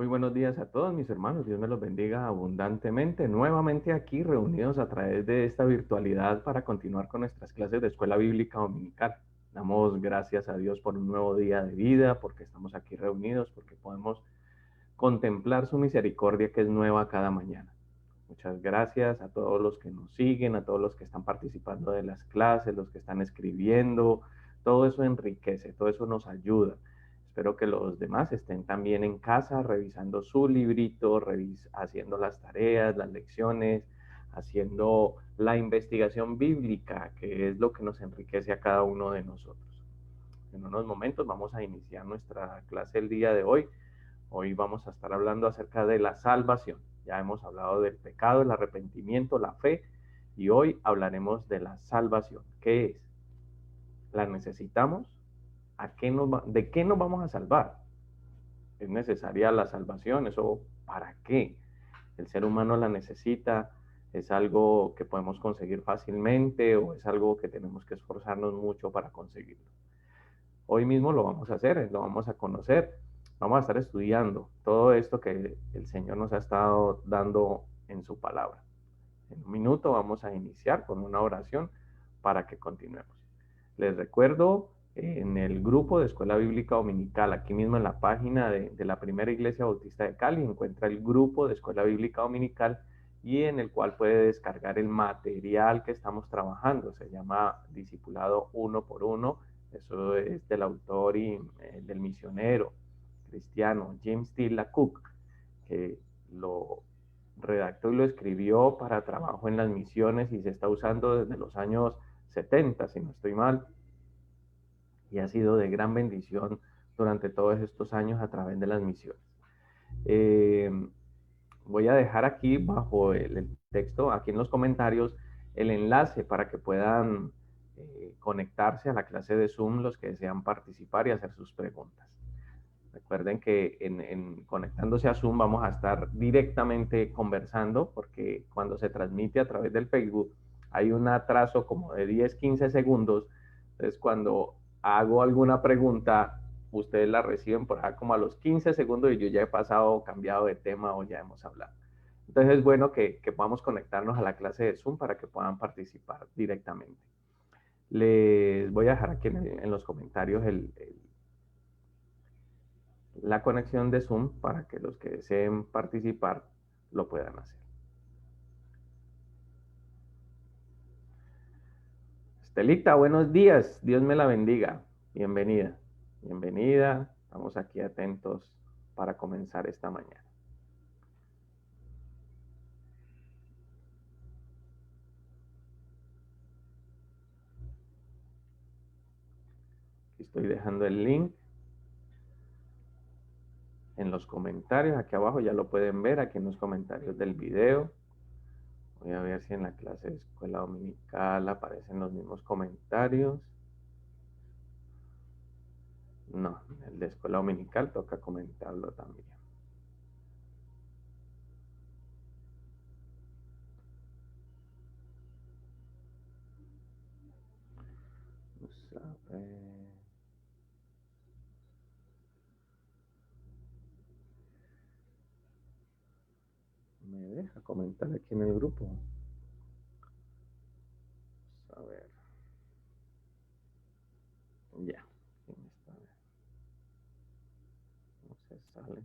Muy buenos días a todos mis hermanos, Dios me los bendiga abundantemente. Nuevamente aquí reunidos a través de esta virtualidad para continuar con nuestras clases de Escuela Bíblica Dominical. Damos gracias a Dios por un nuevo día de vida, porque estamos aquí reunidos, porque podemos contemplar su misericordia que es nueva cada mañana. Muchas gracias a todos los que nos siguen, a todos los que están participando de las clases, los que están escribiendo. Todo eso enriquece, todo eso nos ayuda. Espero que los demás estén también en casa revisando su librito, haciendo las tareas, las lecciones, haciendo la investigación bíblica, que es lo que nos enriquece a cada uno de nosotros. En unos momentos vamos a iniciar nuestra clase el día de hoy. Hoy vamos a estar hablando acerca de la salvación. Ya hemos hablado del pecado, el arrepentimiento, la fe, y hoy hablaremos de la salvación. ¿Qué es? ¿La necesitamos? ¿De qué nos vamos a salvar? ¿Es necesaria la salvación? ¿Eso para qué? ¿El ser humano la necesita? ¿Es algo que podemos conseguir fácilmente o es algo que tenemos que esforzarnos mucho para conseguirlo? Hoy mismo lo vamos a hacer, lo vamos a conocer, vamos a estar estudiando todo esto que el Señor nos ha estado dando en su palabra. En un minuto vamos a iniciar con una oración para que continuemos. Les recuerdo en el grupo de Escuela Bíblica Dominical, aquí mismo en la página de la Primera Iglesia Bautista de Cali, encuentra el grupo de Escuela Bíblica Dominical y en el cual puede descargar el material que estamos trabajando. Se llama Discipulado Uno por Uno. Eso es del autor y del misionero cristiano James T. LaCook, que lo redactó y lo escribió para trabajo en las misiones y se está usando desde los años 70, si no estoy mal, y ha sido de gran bendición durante todos estos años a través de las misiones. Eh, Voy a dejar aquí bajo el texto, aquí en los comentarios, el enlace para que puedan conectarse a la clase de Zoom los que desean participar y hacer sus preguntas. Recuerden que conectándose a Zoom vamos a estar directamente conversando porque cuando se transmite a través del Facebook hay un atraso como de 10, 15 segundos. Entonces cuando hago alguna pregunta, ustedes la reciben por acá como a los 15 segundos y yo ya he pasado, cambiado de tema o ya hemos hablado. Entonces es bueno que podamos conectarnos a la clase de Zoom para que puedan participar directamente. Les voy a dejar aquí en los comentarios la conexión de Zoom para que los que deseen participar lo puedan hacer. Estelita, buenos días. Dios me la bendiga. Bienvenida. Bienvenida. Estamos aquí atentos para comenzar esta mañana. Aquí estoy dejando el link en los comentarios. Aquí abajo ya lo pueden ver, aquí en los comentarios del video. Voy a ver si en la clase de escuela dominical aparecen los mismos comentarios. No, el de escuela dominical toca comentarlo también. Vamos a ver. Me deja comentar aquí en el grupo. Vamos a ver. Ya. ¿Quién está? No se sale.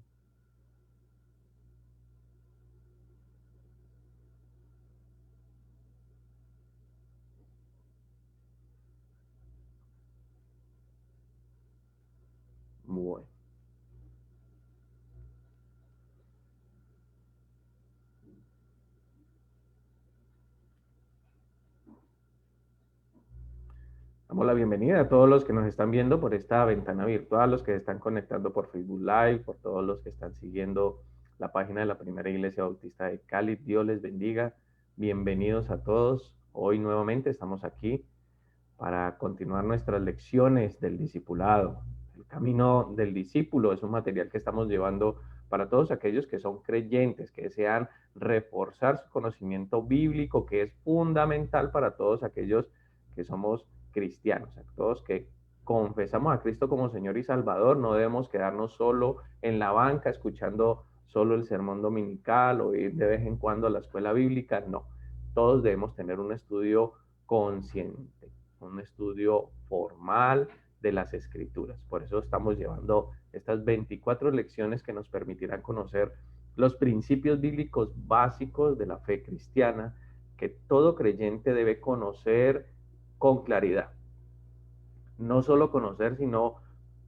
Bueno. Damos la bienvenida a todos los que nos están viendo por esta ventana virtual, los que se están conectando por Facebook Live, por todos los que están siguiendo la página de la Primera Iglesia Bautista de Cali. Dios les bendiga. Bienvenidos a todos. Hoy nuevamente estamos aquí para continuar nuestras lecciones del discipulado. El camino del discípulo es un material que estamos llevando para todos aquellos que son creyentes, que desean reforzar su conocimiento bíblico, que es fundamental para todos aquellos que somos cristianos, a todos que confesamos a Cristo como Señor y Salvador, no debemos quedarnos solo en la banca escuchando solo el sermón dominical o ir de vez en cuando a la escuela bíblica, no. Todos debemos tener un estudio consciente, un estudio formal de las Escrituras. Por eso estamos llevando estas 24 lecciones que nos permitirán conocer los principios bíblicos básicos de la fe cristiana que todo creyente debe conocer con claridad. No solo conocer, sino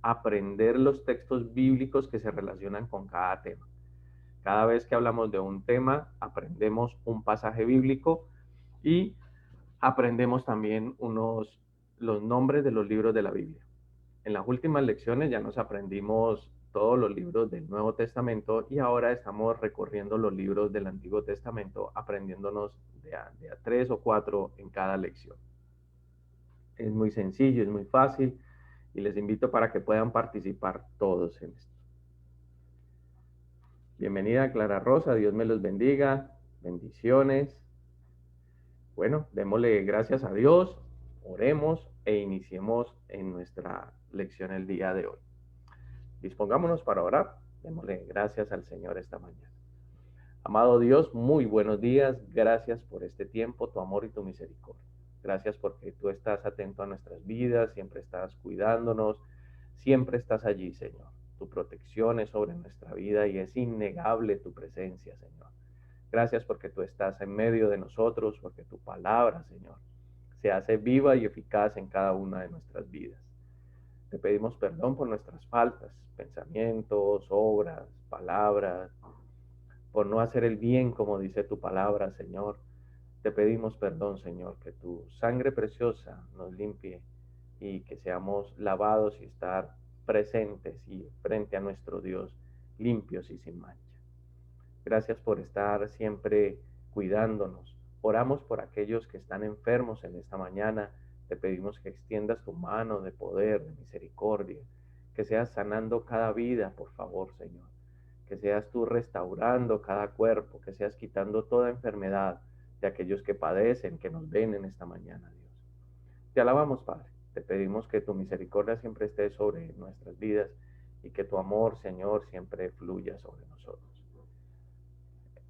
aprender los textos bíblicos que se relacionan con cada tema. Cada vez que hablamos de un tema, aprendemos un pasaje bíblico y aprendemos también los nombres de los libros de la Biblia. En las últimas lecciones ya nos aprendimos todos los libros del Nuevo Testamento y ahora estamos recorriendo los libros del Antiguo Testamento, aprendiéndonos de a 3 o 4 en cada lección. Es muy sencillo, es muy fácil y les invito para que puedan participar todos en esto. Bienvenida Clara Rosa, Dios me los bendiga, bendiciones. Bueno, démosle gracias a Dios, oremos e iniciemos en nuestra lección el día de hoy. Dispongámonos para orar, démosle gracias al Señor esta mañana. Amado Dios, muy buenos días, gracias por este tiempo, tu amor y tu misericordia. Gracias porque tú estás atento a nuestras vidas, siempre estás cuidándonos, siempre estás allí, Señor. Tu protección es sobre nuestra vida y es innegable tu presencia, Señor. Gracias porque tú estás en medio de nosotros, porque tu palabra, Señor, se hace viva y eficaz en cada una de nuestras vidas. Te pedimos perdón por nuestras faltas, pensamientos, obras, palabras, por no hacer el bien como dice tu palabra, Señor. Te pedimos perdón, Señor, que tu sangre preciosa nos limpie y que seamos lavados y estar presentes y frente a nuestro Dios limpios y sin mancha. Gracias por estar siempre cuidándonos. Oramos por aquellos que están enfermos en esta mañana. Te pedimos que extiendas tu mano de poder, de misericordia, que seas sanando cada vida, por favor, Señor. Que seas tú restaurando cada cuerpo, que seas quitando toda enfermedad de aquellos que padecen, que nos ven en esta mañana, Dios. Te alabamos, Padre. Te pedimos que tu misericordia siempre esté sobre nuestras vidas y que tu amor, Señor, siempre fluya sobre nosotros.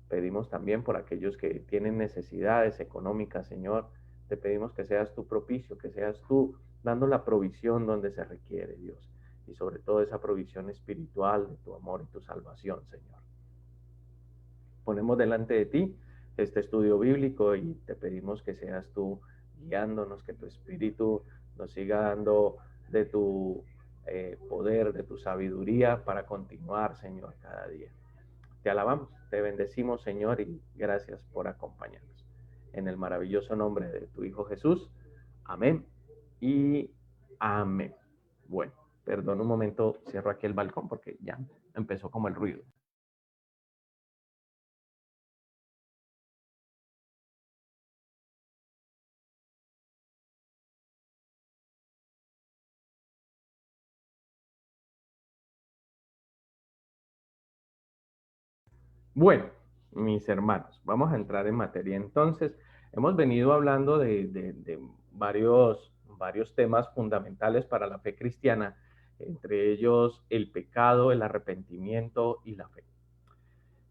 Pedimos también por aquellos que tienen necesidades económicas, Señor. Te pedimos que seas tú propicio, que seas tú dando la provisión donde se requiere, Dios. Y sobre todo esa provisión espiritual de tu amor y tu salvación, Señor. Ponemos delante de ti este estudio bíblico y te pedimos que seas tú guiándonos, que tu espíritu nos siga dando de tu poder, de tu sabiduría para continuar, Señor, cada día. Te alabamos, te bendecimos, Señor, y gracias por acompañarnos. En el maravilloso nombre de tu Hijo Jesús. Amén y amén. Bueno, perdón un momento, cierro aquí el balcón porque ya empezó como el ruido. Bueno, mis hermanos, vamos a entrar en materia entonces. Hemos venido hablando de varios temas fundamentales para la fe cristiana, entre ellos el pecado, el arrepentimiento y la fe.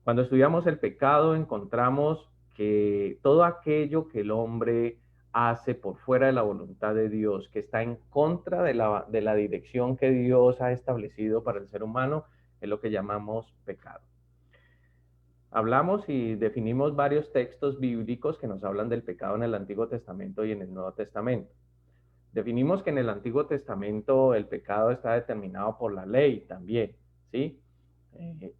Cuando estudiamos el pecado encontramos que todo aquello que el hombre hace por fuera de la voluntad de Dios, que está en contra de la dirección que Dios ha establecido para el ser humano, es lo que llamamos pecado. Hablamos y definimos varios textos bíblicos que nos hablan del pecado en el Antiguo Testamento y en el Nuevo Testamento. Definimos que en el Antiguo Testamento el pecado está determinado por la ley también, ¿sí?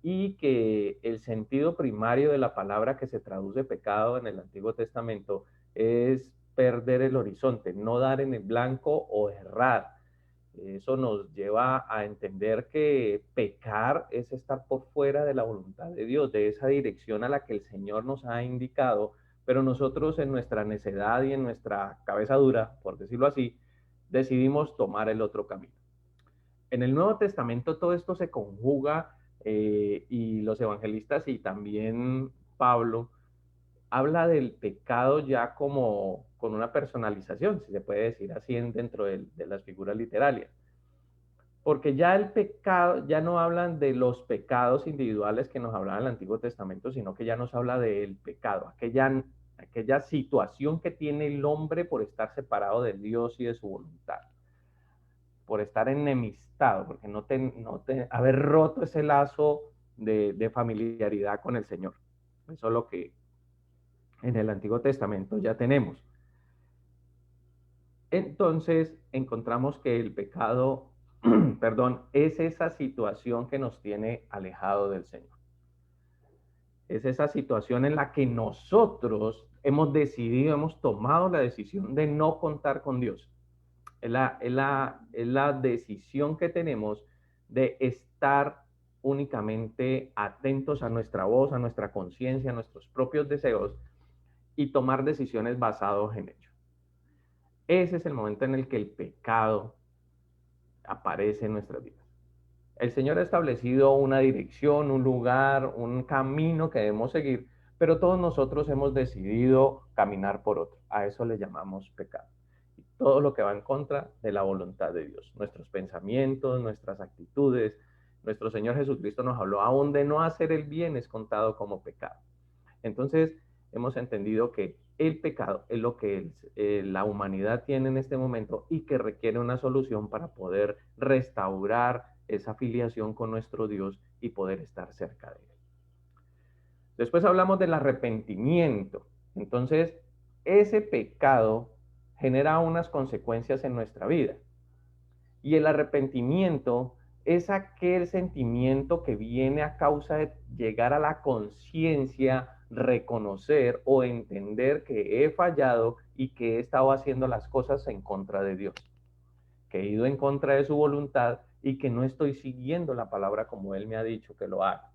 Y que el sentido primario de la palabra que se traduce pecado en el Antiguo Testamento es perder el horizonte, no dar en el blanco o errar. Eso nos lleva a entender que pecar es estar por fuera de la voluntad de Dios, de esa dirección a la que el Señor nos ha indicado, pero nosotros en nuestra necedad y en nuestra cabeza dura, por decirlo así, decidimos tomar el otro camino. En el Nuevo Testamento todo esto se conjuga y los evangelistas y también Pablo habla del pecado ya como con una personalización, si se puede decir así, dentro de las figuras literarias. Porque ya el pecado, ya no hablan de los pecados individuales que nos hablaba el Antiguo Testamento, sino que ya nos habla del pecado, aquella situación que tiene el hombre por estar separado de Dios y de su voluntad, por estar enemistado, porque haber roto ese lazo de familiaridad con el Señor. Eso es lo que en el Antiguo Testamento ya tenemos. Entonces encontramos que el pecado, perdón, es esa situación que nos tiene alejado del Señor. Es esa situación en la que nosotros hemos decidido, hemos tomado la decisión de no contar con Dios. Es la decisión que tenemos de estar únicamente atentos a nuestra voz, a nuestra conciencia, a nuestros propios deseos y tomar decisiones basadas en ello. Ese es el momento en el que el pecado aparece en nuestras vidas. El Señor ha establecido una dirección, un lugar, un camino que debemos seguir, pero todos nosotros hemos decidido caminar por otro. A eso le llamamos pecado. Y todo lo que va en contra de la voluntad de Dios, nuestros pensamientos, nuestras actitudes. Nuestro Señor Jesucristo nos habló, aún de no hacer el bien es contado como pecado. Entonces, hemos entendido que el pecado es lo que la humanidad tiene en este momento y que requiere una solución para poder restaurar esa filiación con nuestro Dios y poder estar cerca de Él. Después hablamos del arrepentimiento. Entonces, ese pecado genera unas consecuencias en nuestra vida. Y el arrepentimiento es aquel sentimiento que viene a causa de llegar a la conciencia, reconocer o entender que he fallado y que he estado haciendo las cosas en contra de Dios, que he ido en contra de su voluntad y que no estoy siguiendo la palabra como Él me ha dicho que lo haga.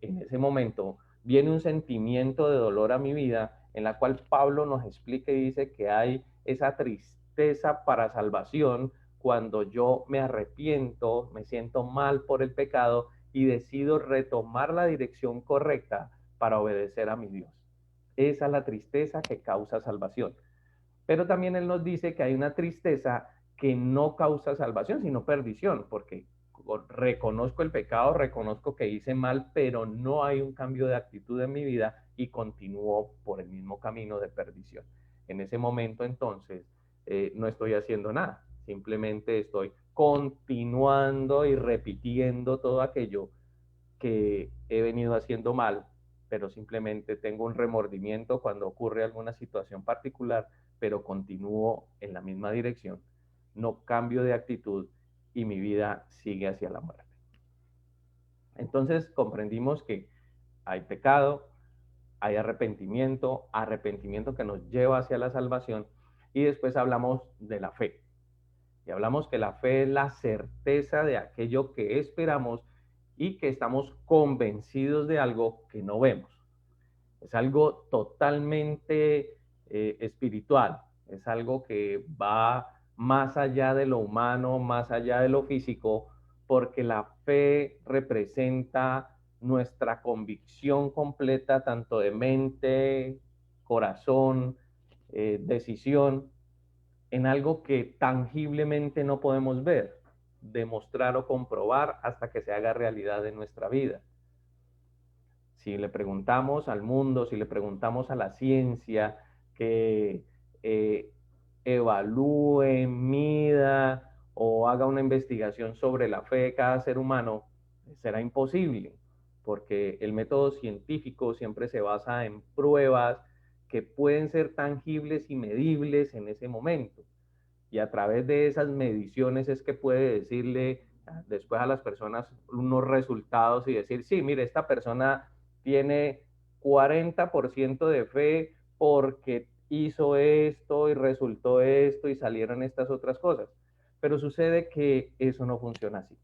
En ese momento viene un sentimiento de dolor a mi vida, en la cual Pablo nos explica y dice que hay esa tristeza para salvación cuando yo me arrepiento, me siento mal por el pecado y decido retomar la dirección correcta para obedecer a mi Dios. Esa es la tristeza que causa salvación. Pero también Él nos dice que hay una tristeza que no causa salvación, sino perdición, porque reconozco el pecado, reconozco que hice mal, pero no hay un cambio de actitud en mi vida y continúo por el mismo camino de perdición. En ese momento, entonces, no estoy haciendo nada, simplemente estoy continuando y repitiendo todo aquello que he venido haciendo mal, pero simplemente tengo un remordimiento cuando ocurre alguna situación particular, pero continúo en la misma dirección, no cambio de actitud y mi vida sigue hacia la muerte. Entonces comprendimos que hay pecado, hay arrepentimiento, arrepentimiento que nos lleva hacia la salvación, y después hablamos de la fe. Y hablamos que la fe es la certeza de aquello que esperamos y que estamos convencidos de algo que no vemos. Es algo totalmente espiritual, es algo que va más allá de lo humano, más allá de lo físico, porque la fe representa nuestra convicción completa, tanto de mente, corazón, decisión, en algo que tangiblemente no podemos ver, demostrar o comprobar hasta que se haga realidad en nuestra vida. Si le preguntamos al mundo, si le preguntamos a la ciencia que evalúe, mida o haga una investigación sobre la fe de cada ser humano, será imposible, porque el método científico siempre se basa en pruebas que pueden ser tangibles y medibles en ese momento. Y a través de esas mediciones es que puede decirle después a las personas unos resultados y decir, sí, mire, esta persona tiene 40% de fe porque hizo esto y resultó esto y salieron estas otras cosas. Pero sucede que eso no funciona así.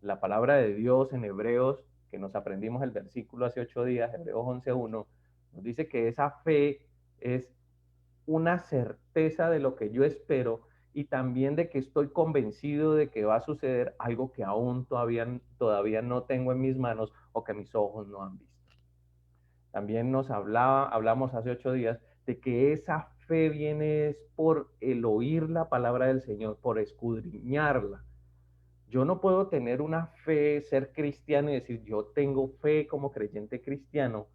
La palabra de Dios en Hebreos, que nos aprendimos el versículo hace 8 días, Hebreos 11:1, nos dice que esa fe es una certeza de lo que yo espero y también de que estoy convencido de que va a suceder algo que aún todavía no tengo en mis manos o que mis ojos no han visto. También hablamos hace 8 días de que esa fe viene es por el oír la palabra del Señor, por escudriñarla. Yo no puedo tener una fe, ser cristiano y decir yo tengo fe como creyente cristiano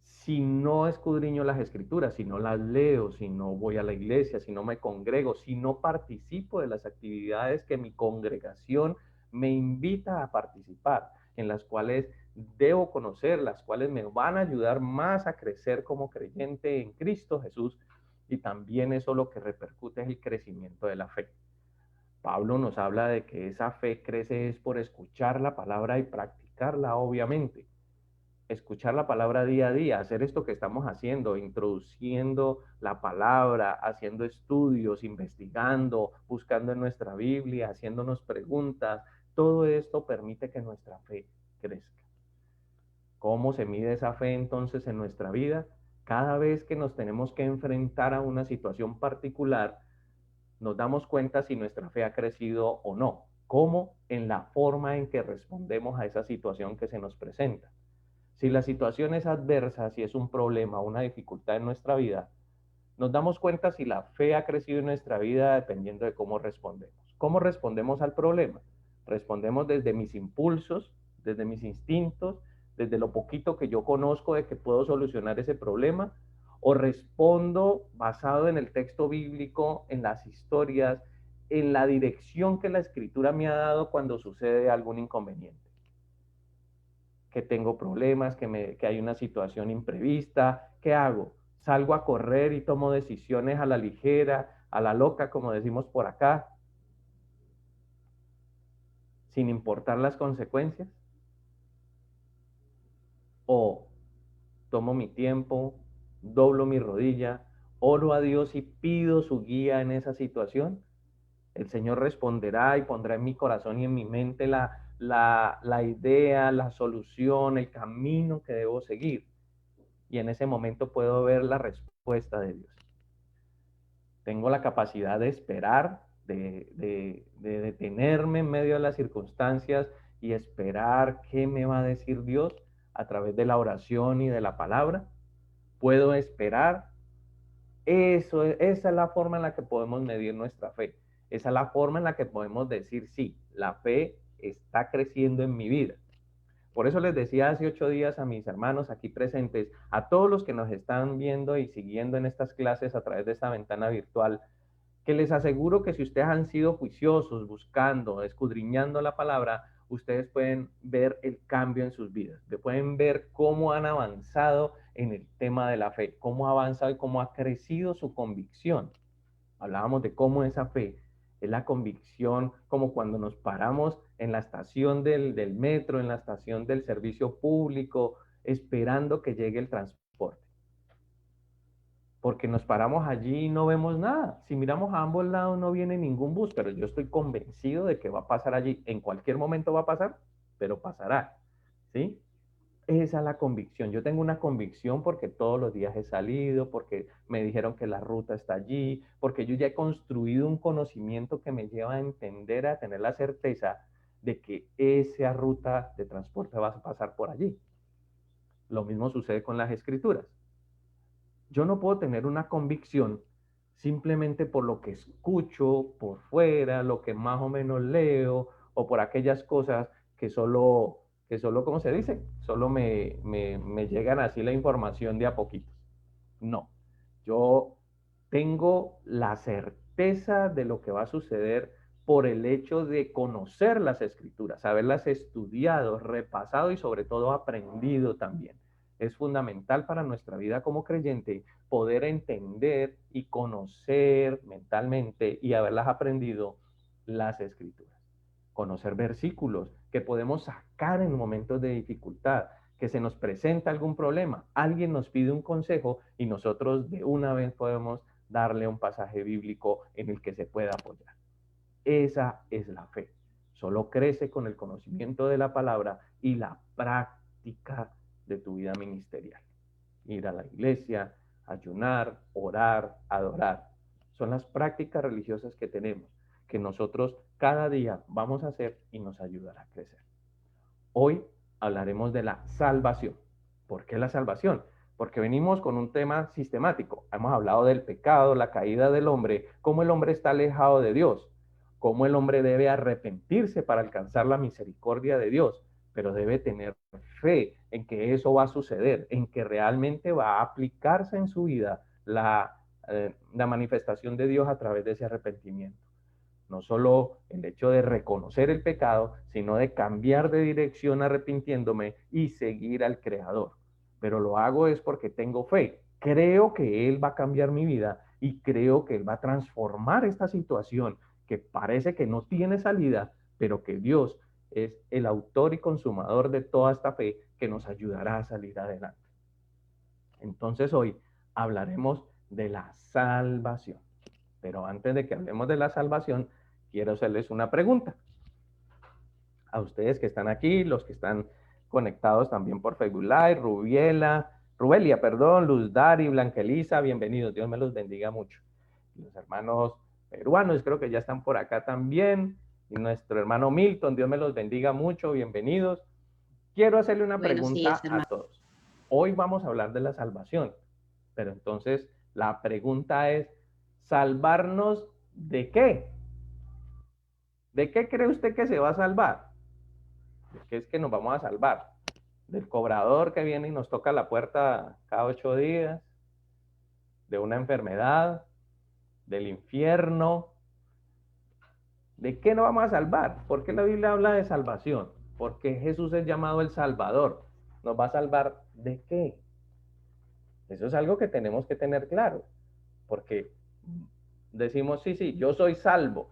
si no escudriño las escrituras, si no las leo, si no voy a la iglesia, si no me congrego, si no participo de las actividades que mi congregación me invita a participar, en las cuales debo conocer, las cuales me van a ayudar más a crecer como creyente en Cristo Jesús, y también eso lo que repercute es el crecimiento de la fe. Pablo nos habla de que esa fe crece es por escuchar la palabra y practicarla, obviamente. Escuchar la palabra día a día, hacer esto que estamos haciendo, introduciendo la palabra, haciendo estudios, investigando, buscando en nuestra Biblia, haciéndonos preguntas. Todo esto permite que nuestra fe crezca. ¿Cómo se mide esa fe entonces en nuestra vida? Cada vez que nos tenemos que enfrentar a una situación particular, nos damos cuenta si nuestra fe ha crecido o no. ¿Cómo? En la forma en que respondemos a esa situación que se nos presenta. Si la situación es adversa, si es un problema, una dificultad en nuestra vida, nos damos cuenta si la fe ha crecido en nuestra vida dependiendo de cómo respondemos. ¿Cómo respondemos al problema? Respondemos desde mis impulsos, desde mis instintos, desde lo poquito que yo conozco de que puedo solucionar ese problema, o respondo basado en el texto bíblico, en las historias, en la dirección que la escritura me ha dado cuando sucede algún inconveniente. Que tengo problemas, que hay una situación imprevista. ¿Qué hago? ¿Salgo a correr y tomo decisiones a la ligera, a la loca, como decimos por acá, sin importar las consecuencias? ¿O tomo mi tiempo, doblo mi rodilla, oro a Dios y pido su guía en esa situación? El Señor responderá y pondrá en mi corazón y en mi mente la idea, la solución, el camino que debo seguir. Y en ese momento puedo ver la respuesta de Dios. Tengo la capacidad de esperar, de detenerme en medio de las circunstancias y esperar qué me va a decir Dios a través de la oración y de la palabra. Puedo esperar. Esa es la forma en la que podemos medir nuestra fe. Esa es la forma en la que podemos decir, sí, la fe está creciendo en mi vida. Por eso les decía hace 8 días a mis hermanos aquí presentes, a todos los que nos están viendo y siguiendo en estas clases a través de esta ventana virtual, que les aseguro que si ustedes han sido juiciosos, buscando, escudriñando la palabra, ustedes pueden ver el cambio en sus vidas, pueden ver cómo han avanzado en el tema de la fe, cómo ha avanzado y cómo ha crecido su convicción. Hablábamos de cómo esa fe es la convicción, como cuando nos paramos en la estación del metro, en la estación del servicio público, esperando que llegue el transporte. Porque nos paramos allí y no vemos nada. Si miramos a ambos lados no viene ningún bus, pero yo estoy convencido de que va a pasar allí. En cualquier momento va a pasar, pero pasará. ¿Sí? Esa es la convicción. Yo tengo una convicción porque todos los días he salido, porque me dijeron que la ruta está allí, porque yo ya he construido un conocimiento que me lleva a entender, a tener la certeza de que esa ruta de transporte va a pasar por allí. Lo mismo sucede con las escrituras. Yo no puedo tener una convicción simplemente por lo que escucho por fuera, lo que más o menos leo, o por aquellas cosas que solo, ¿cómo se dice? Solo me llegan así la información de a poquitos. No, yo tengo la certeza de lo que va a suceder por el hecho de conocer las escrituras, haberlas estudiado, repasado y sobre todo aprendido también. Es fundamental para nuestra vida como creyente poder entender y conocer mentalmente y haberlas aprendido las escrituras. Conocer versículos que podemos sacar en momentos de dificultad, que se nos presenta algún problema, alguien nos pide un consejo y nosotros de una vez podemos darle un pasaje bíblico en el que se pueda apoyar. Esa es la fe. Solo crece con el conocimiento de la palabra y la práctica de tu vida ministerial. Ir a la iglesia, ayunar, orar, adorar. Son las prácticas religiosas que tenemos, que nosotros cada día vamos a hacer y nos ayudará a crecer. Hoy hablaremos de la salvación. ¿Por qué la salvación? porque venimos con un tema sistemático. Hemos hablado del pecado, la caída del hombre, cómo el hombre está alejado de Dios, cómo el hombre debe arrepentirse para alcanzar la misericordia de Dios, pero debe tener fe en que eso va a suceder, en que realmente va a aplicarse en su vida la manifestación de Dios a través de ese arrepentimiento. No solo el hecho de reconocer el pecado, sino de cambiar de dirección arrepintiéndome y seguir al Creador. Pero lo hago es porque tengo fe. Creo que Él va a cambiar mi vida y creo que Él va a transformar esta situación que parece que no tiene salida, pero que Dios es el autor y consumador de toda esta fe que nos ayudará a salir adelante. Entonces hoy hablaremos de la salvación. Pero antes de que hablemos de la salvación, quiero hacerles una pregunta. A ustedes que están aquí, los que están conectados también por Facebook Live, Rubelia, perdón, Luz Dari, Blanca Elisa, bienvenidos, Dios me los bendiga mucho. Los hermanos peruanos creo que ya están por acá también, y nuestro hermano Milton, Dios me los bendiga mucho, bienvenidos. Quiero hacerle una pregunta a todos. Hoy vamos a hablar de la salvación, pero entonces la pregunta es, ¿salvarnos de qué? ¿De qué cree usted que se va a salvar? ¿De qué es que nos vamos a salvar? ¿Del cobrador que viene y nos toca la puerta cada 8 días? ¿De una enfermedad? ¿Del infierno? ¿De qué nos vamos a salvar? ¿Por qué la Biblia habla de salvación? Porque Jesús es llamado el Salvador. ¿Nos va a salvar de qué? Eso es algo que tenemos que tener claro. Porque decimos, sí, yo soy salvo.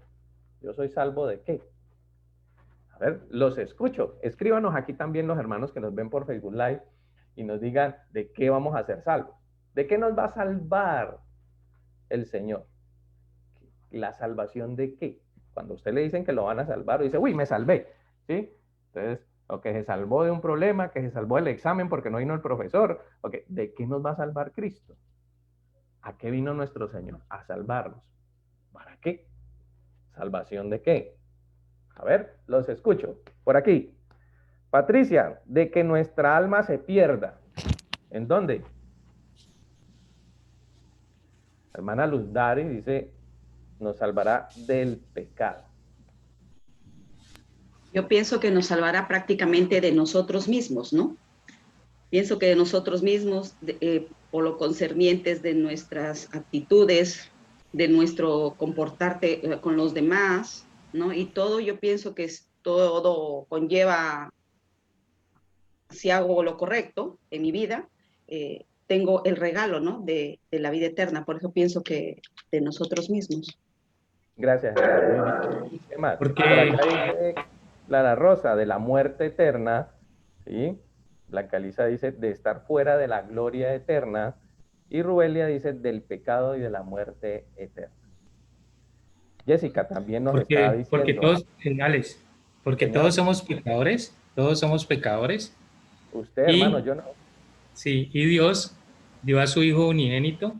¿Yo soy salvo de qué? A ver, los escucho. Escríbanos aquí también los hermanos que nos ven por Facebook Live y nos digan de qué vamos a ser salvos. ¿De qué nos va a salvar el Señor? ¿La salvación de qué? Cuando a usted le dicen que lo van a salvar, o dice, uy, me salvé, ¿sí? Entonces, o que se salvó de un problema, que se salvó del examen porque no vino el profesor, ok, ¿de qué nos va a salvar Cristo? ¿A qué vino nuestro Señor? A salvarnos. ¿Para qué? ¿Salvación de qué? A ver, los escucho. Por aquí. Patricia, de que nuestra alma se pierda. ¿En dónde? Hermana Luz Dari dice, nos salvará del pecado. Yo pienso que nos salvará prácticamente de nosotros mismos, ¿no? Pienso que de nosotros mismos, por lo concernientes de nuestras actitudes, de nuestro comportarte con los demás, ¿no? Y todo, yo pienso que todo conlleva, si hago lo correcto en mi vida, tengo el regalo, ¿no? De la vida eterna. Por eso pienso que de nosotros mismos. Gracias, hermana. Muy bien. ¿Qué más? Porque Por acá dice Clara Rosa, de la muerte eterna, ¿sí? Blanca Lisa dice, de estar fuera de la gloria eterna. Y Rubelia dice, del pecado y de la muerte eterna. Jessica también nos está porque diciendo, todos, Alex, porque señor, todos somos pecadores, usted, hermano, y yo no. sí, y Dios dio a su Hijo unigénito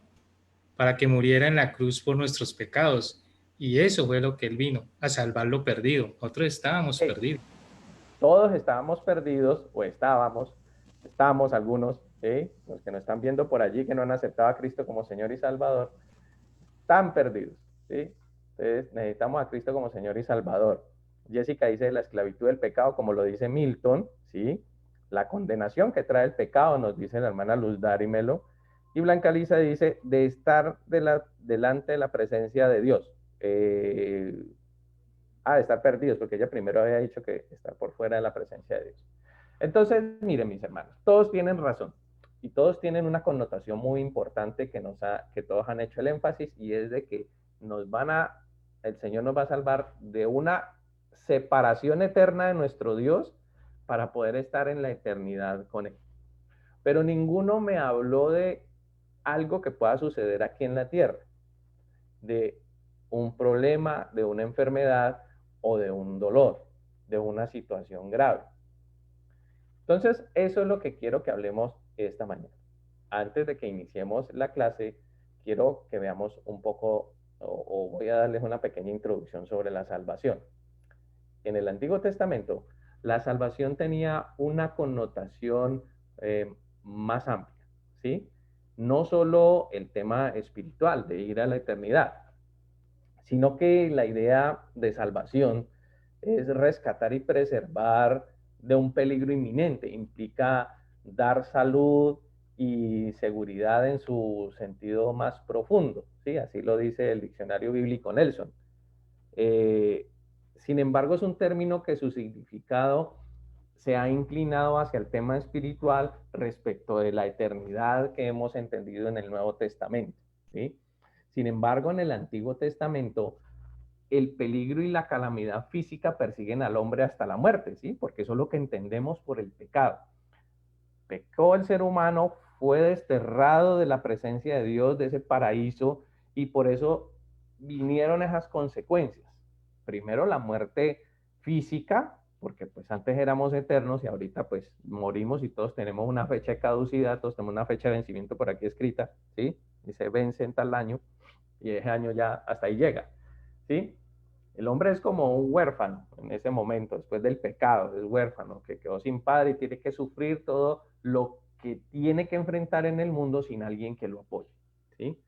para que muriera en la cruz por nuestros pecados, y eso fue lo que Él vino, a salvar lo perdido. Nosotros estábamos Hey, perdidos. todos estábamos perdidos, o estábamos algunos, ¿sí? Los que nos están viendo por allí, que no han aceptado a Cristo como Señor y Salvador, están perdidos, ¿sí? Entonces necesitamos a Cristo como Señor y Salvador. Jessica dice la esclavitud del pecado, como lo dice Milton, ¿sí? La condenación que trae el pecado, nos dice la hermana Luz Darimelo. Y Blanca Lisa dice de estar delante de la presencia de Dios. De estar perdidos, porque ella primero había dicho que estar por fuera de la presencia de Dios. Entonces, miren mis hermanos, todos tienen razón y todos tienen una connotación muy importante que todos han hecho el énfasis, y es de que el Señor nos va a salvar de una separación eterna de nuestro Dios para poder estar en la eternidad con Él. Pero ninguno me habló de algo que pueda suceder aquí en la tierra, de un problema, de una enfermedad o de un dolor, de una situación grave. Entonces, eso es lo que quiero que hablemos esta mañana. Antes de que iniciemos la clase, quiero que veamos un poco, o voy a darles una pequeña introducción sobre la salvación. En el Antiguo Testamento, la salvación tenía una connotación más amplia, ¿sí? No solo el tema espiritual de ir a la eternidad, sino que la idea de salvación es rescatar y preservar de un peligro inminente. Implica dar salud y seguridad en su sentido más profundo, ¿sí? Así lo dice el diccionario bíblico Nelson. Eh, Sin embargo, es un término que su significado se ha inclinado hacia el tema espiritual respecto de la eternidad que hemos entendido en el Nuevo Testamento, ¿sí? Sin embargo, en el Antiguo Testamento, el peligro y la calamidad física persiguen al hombre hasta la muerte, ¿sí? Porque eso es lo que entendemos por el pecado. Pecó el ser humano, fue desterrado de la presencia de Dios, de ese paraíso, y por eso vinieron esas consecuencias. Primero la muerte física, porque pues antes éramos eternos y ahorita pues morimos y todos tenemos una fecha de caducidad, todos tenemos una fecha de vencimiento por aquí escrita, ¿sí? Y se vence en tal año y ese año ya hasta ahí llega, ¿sí? El hombre es como un huérfano en ese momento, después del pecado, es huérfano, que quedó sin padre y tiene que sufrir todo lo que tiene que enfrentar en el mundo sin alguien que lo apoye, ¿sí?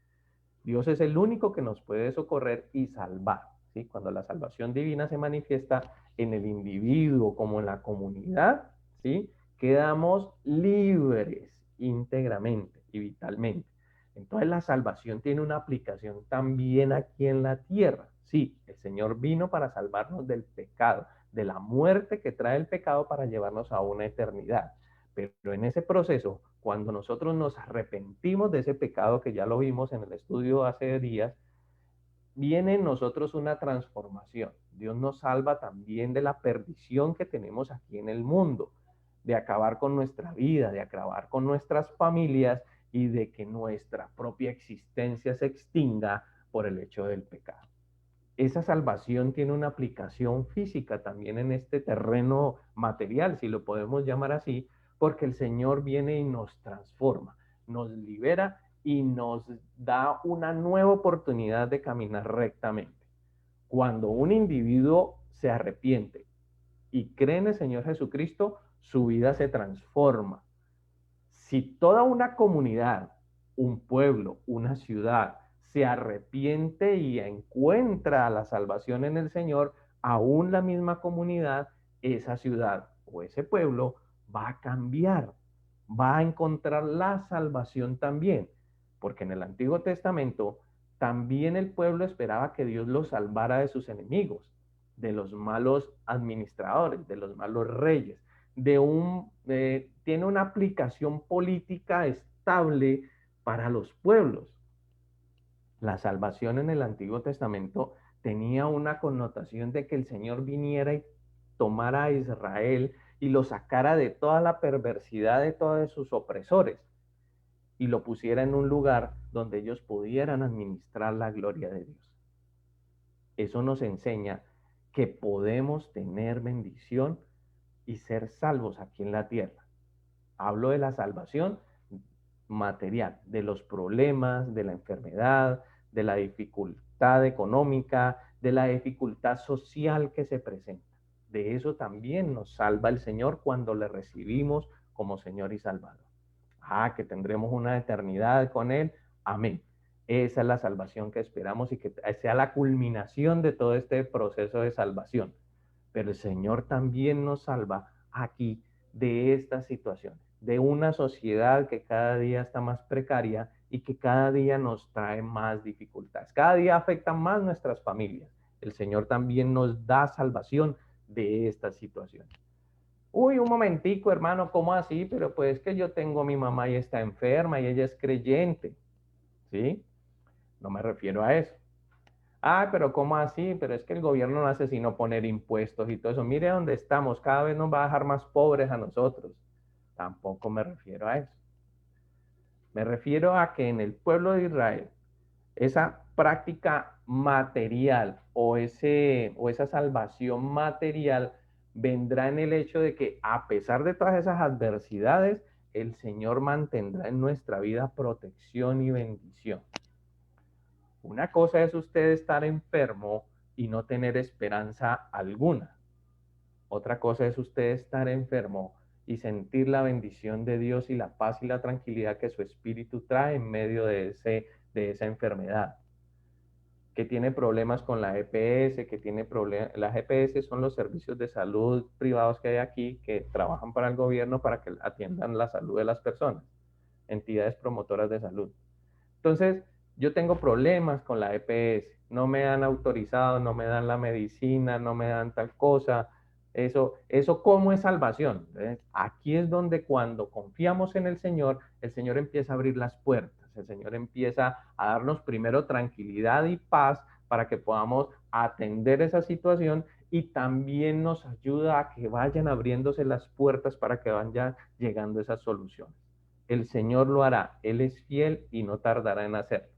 Dios es el único que nos puede socorrer y salvar, ¿sí? Cuando la salvación divina se manifiesta en el individuo como en la comunidad, ¿sí? Quedamos libres íntegramente y vitalmente. Entonces la salvación tiene una aplicación también aquí en la tierra. Sí, el Señor vino para salvarnos del pecado, de la muerte que trae el pecado para llevarnos a una eternidad. Pero en ese proceso, cuando nosotros nos arrepentimos de ese pecado, que ya lo vimos en el estudio hace días, viene en nosotros una transformación. Dios nos salva también de la perdición que tenemos aquí en el mundo, de acabar con nuestra vida, de acabar con nuestras familias y de que nuestra propia existencia se extinga por el hecho del pecado. Esa salvación tiene una aplicación física también en este terreno material, si lo podemos llamar así, porque el Señor viene y nos transforma, nos libera y nos da una nueva oportunidad de caminar rectamente. Cuando un individuo se arrepiente y cree en el Señor Jesucristo, su vida se transforma. Si toda una comunidad, un pueblo, una ciudad se arrepiente y encuentra la salvación en el Señor, aún la misma comunidad, esa ciudad o ese pueblo va a cambiar, va a encontrar la salvación también, porque en el Antiguo Testamento también el pueblo esperaba que Dios los salvara de sus enemigos, de los malos administradores, de los malos reyes, tiene una aplicación política estable para los pueblos. La salvación en el Antiguo Testamento tenía una connotación de que el Señor viniera y tomara a Israel y lo sacara de toda la perversidad de todos sus opresores y lo pusiera en un lugar donde ellos pudieran administrar la gloria de Dios. Eso nos enseña que podemos tener bendición y ser salvos aquí en la tierra. Hablo de la salvación material, de los problemas, de la enfermedad, de la dificultad económica, de la dificultad social que se presenta. De eso también nos salva el Señor cuando le recibimos como Señor y Salvador. Que tendremos una eternidad con Él. Amén. Esa es la salvación que esperamos y que sea la culminación de todo este proceso de salvación. Pero el Señor también nos salva aquí de estas situaciones, de una sociedad que cada día está más precaria y que cada día nos trae más dificultades. Cada día afecta más nuestras familias. El Señor también nos da salvación de estas situaciones. Uy, un momentico, hermano, ¿cómo así? Pero pues que yo tengo a mi mamá y está enferma y ella es creyente, ¿sí? No me refiero a eso. Pero ¿cómo así? Pero es que el gobierno no hace sino poner impuestos y todo eso. Mire dónde estamos, cada vez nos va a dejar más pobres a nosotros. Tampoco me refiero a eso. Me refiero a que en el pueblo de Israel, esa práctica material o esa salvación material vendrá en el hecho de que a pesar de todas esas adversidades, el Señor mantendrá en nuestra vida protección y bendición. Una cosa es usted estar enfermo y no tener esperanza alguna. Otra cosa es usted estar enfermo y sentir la bendición de Dios y la paz y la tranquilidad que su espíritu trae en medio de esa enfermedad. Que tiene problemas con la EPS, que tiene problemas. Las EPS son los servicios de salud privados que hay aquí, que trabajan para el gobierno para que atiendan la salud de las personas, entidades promotoras de salud. Entonces, yo tengo problemas con la EPS, no me han autorizado, no me dan la medicina, no me dan tal cosa. Eso ¿cómo es salvación? Aquí es donde cuando confiamos en el Señor empieza a abrir las puertas, el Señor empieza a darnos primero tranquilidad y paz para que podamos atender esa situación y también nos ayuda a que vayan abriéndose las puertas para que vayan llegando esas soluciones. El Señor lo hará, Él es fiel y no tardará en hacerlo.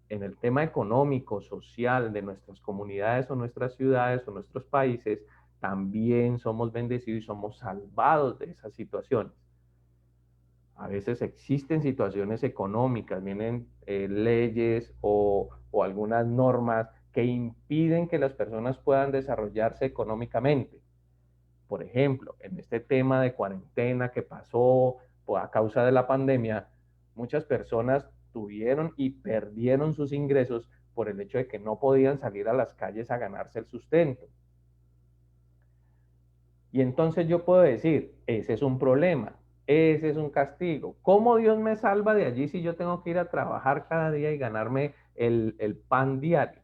En el tema económico, social de nuestras comunidades o nuestras ciudades o nuestros países, también somos bendecidos y somos salvados de esas situaciones. A veces existen situaciones económicas, vienen leyes o algunas normas que impiden que las personas puedan desarrollarse económicamente. Por ejemplo, en este tema de cuarentena que pasó a causa de la pandemia, muchas personas tuvieron y perdieron sus ingresos por el hecho de que no podían salir a las calles a ganarse el sustento. Y entonces yo puedo decir, ese es un problema, ese es un castigo. ¿Cómo Dios me salva de allí si yo tengo que ir a trabajar cada día y ganarme el pan diario?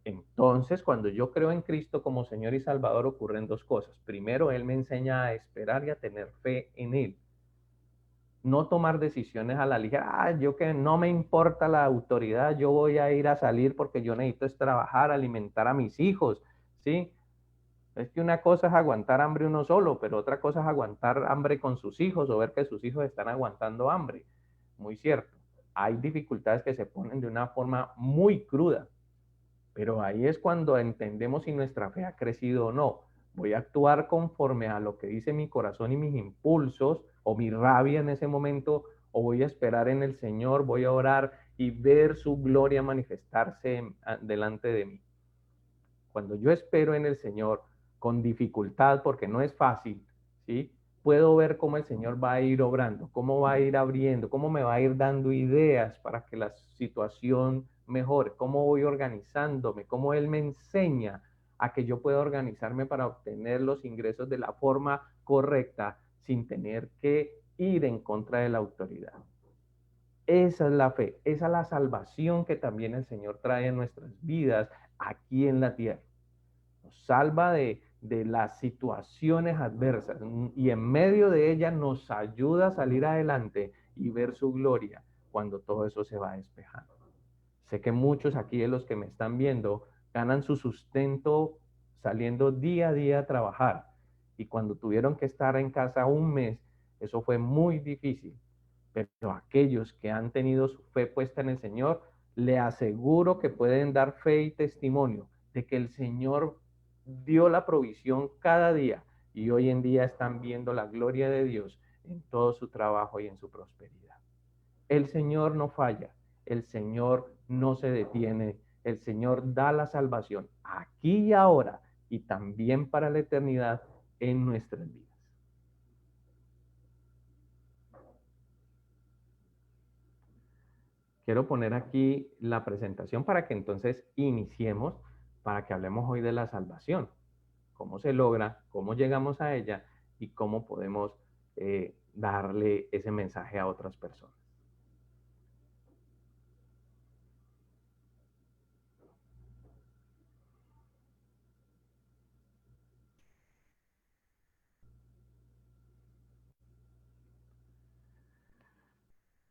Entonces, cuando yo creo en Cristo como Señor y Salvador, ocurren dos cosas. Primero, Él me enseña a esperar y a tener fe en Él. No tomar decisiones a la ligera. Yo que no me importa la autoridad, yo voy a ir a salir porque yo necesito es trabajar, alimentar a mis hijos, ¿sí? Es que una cosa es aguantar hambre uno solo, pero otra cosa es aguantar hambre con sus hijos o ver que sus hijos están aguantando hambre. Muy cierto. Hay dificultades que se ponen de una forma muy cruda. Pero ahí es cuando entendemos si nuestra fe ha crecido o no. Voy a actuar conforme a lo que dice mi corazón y mis impulsos o mi rabia en ese momento, o voy a esperar en el Señor, voy a orar y ver su gloria manifestarse delante de mí. Cuando yo espero en el Señor con dificultad, porque no es fácil, ¿sí? Puedo ver cómo el Señor va a ir obrando, cómo va a ir abriendo, cómo me va a ir dando ideas para que la situación mejore, cómo voy organizándome, cómo Él me enseña a que yo pueda organizarme para obtener los ingresos de la forma correcta sin tener que ir en contra de la autoridad. Esa es la fe, esa es la salvación que también el Señor trae en nuestras vidas aquí en la tierra. Nos salva de las situaciones adversas y en medio de ellas nos ayuda a salir adelante y ver su gloria cuando todo eso se va despejando. Sé que muchos aquí de los que me están viendo ganan su sustento saliendo día a día a trabajar y cuando tuvieron que estar en casa un mes, eso fue muy difícil. Pero aquellos que han tenido su fe puesta en el Señor, le aseguro que pueden dar fe y testimonio de que el Señor dio la provisión cada día y hoy en día están viendo la gloria de Dios en todo su trabajo y en su prosperidad. El Señor no falla, el Señor no se detiene, el Señor da la salvación aquí y ahora y también para la eternidad en nuestras vidas. Quiero poner aquí la presentación para que entonces iniciemos, para que hablemos hoy de la salvación, cómo se logra, cómo llegamos a ella y cómo podemos darle ese mensaje a otras personas.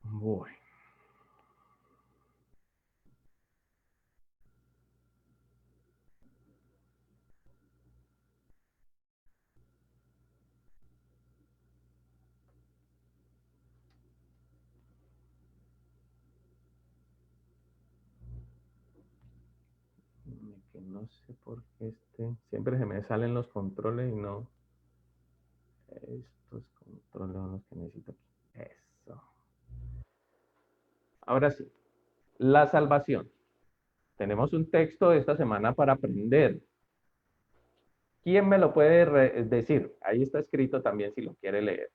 Bueno. Que no sé por qué siempre se me salen los controles y no, estos controles son los que necesito aquí. Eso. Ahora sí, la salvación. Tenemos un texto de esta semana para aprender. ¿Quién me lo puede decir? Ahí está escrito también si lo quiere leer.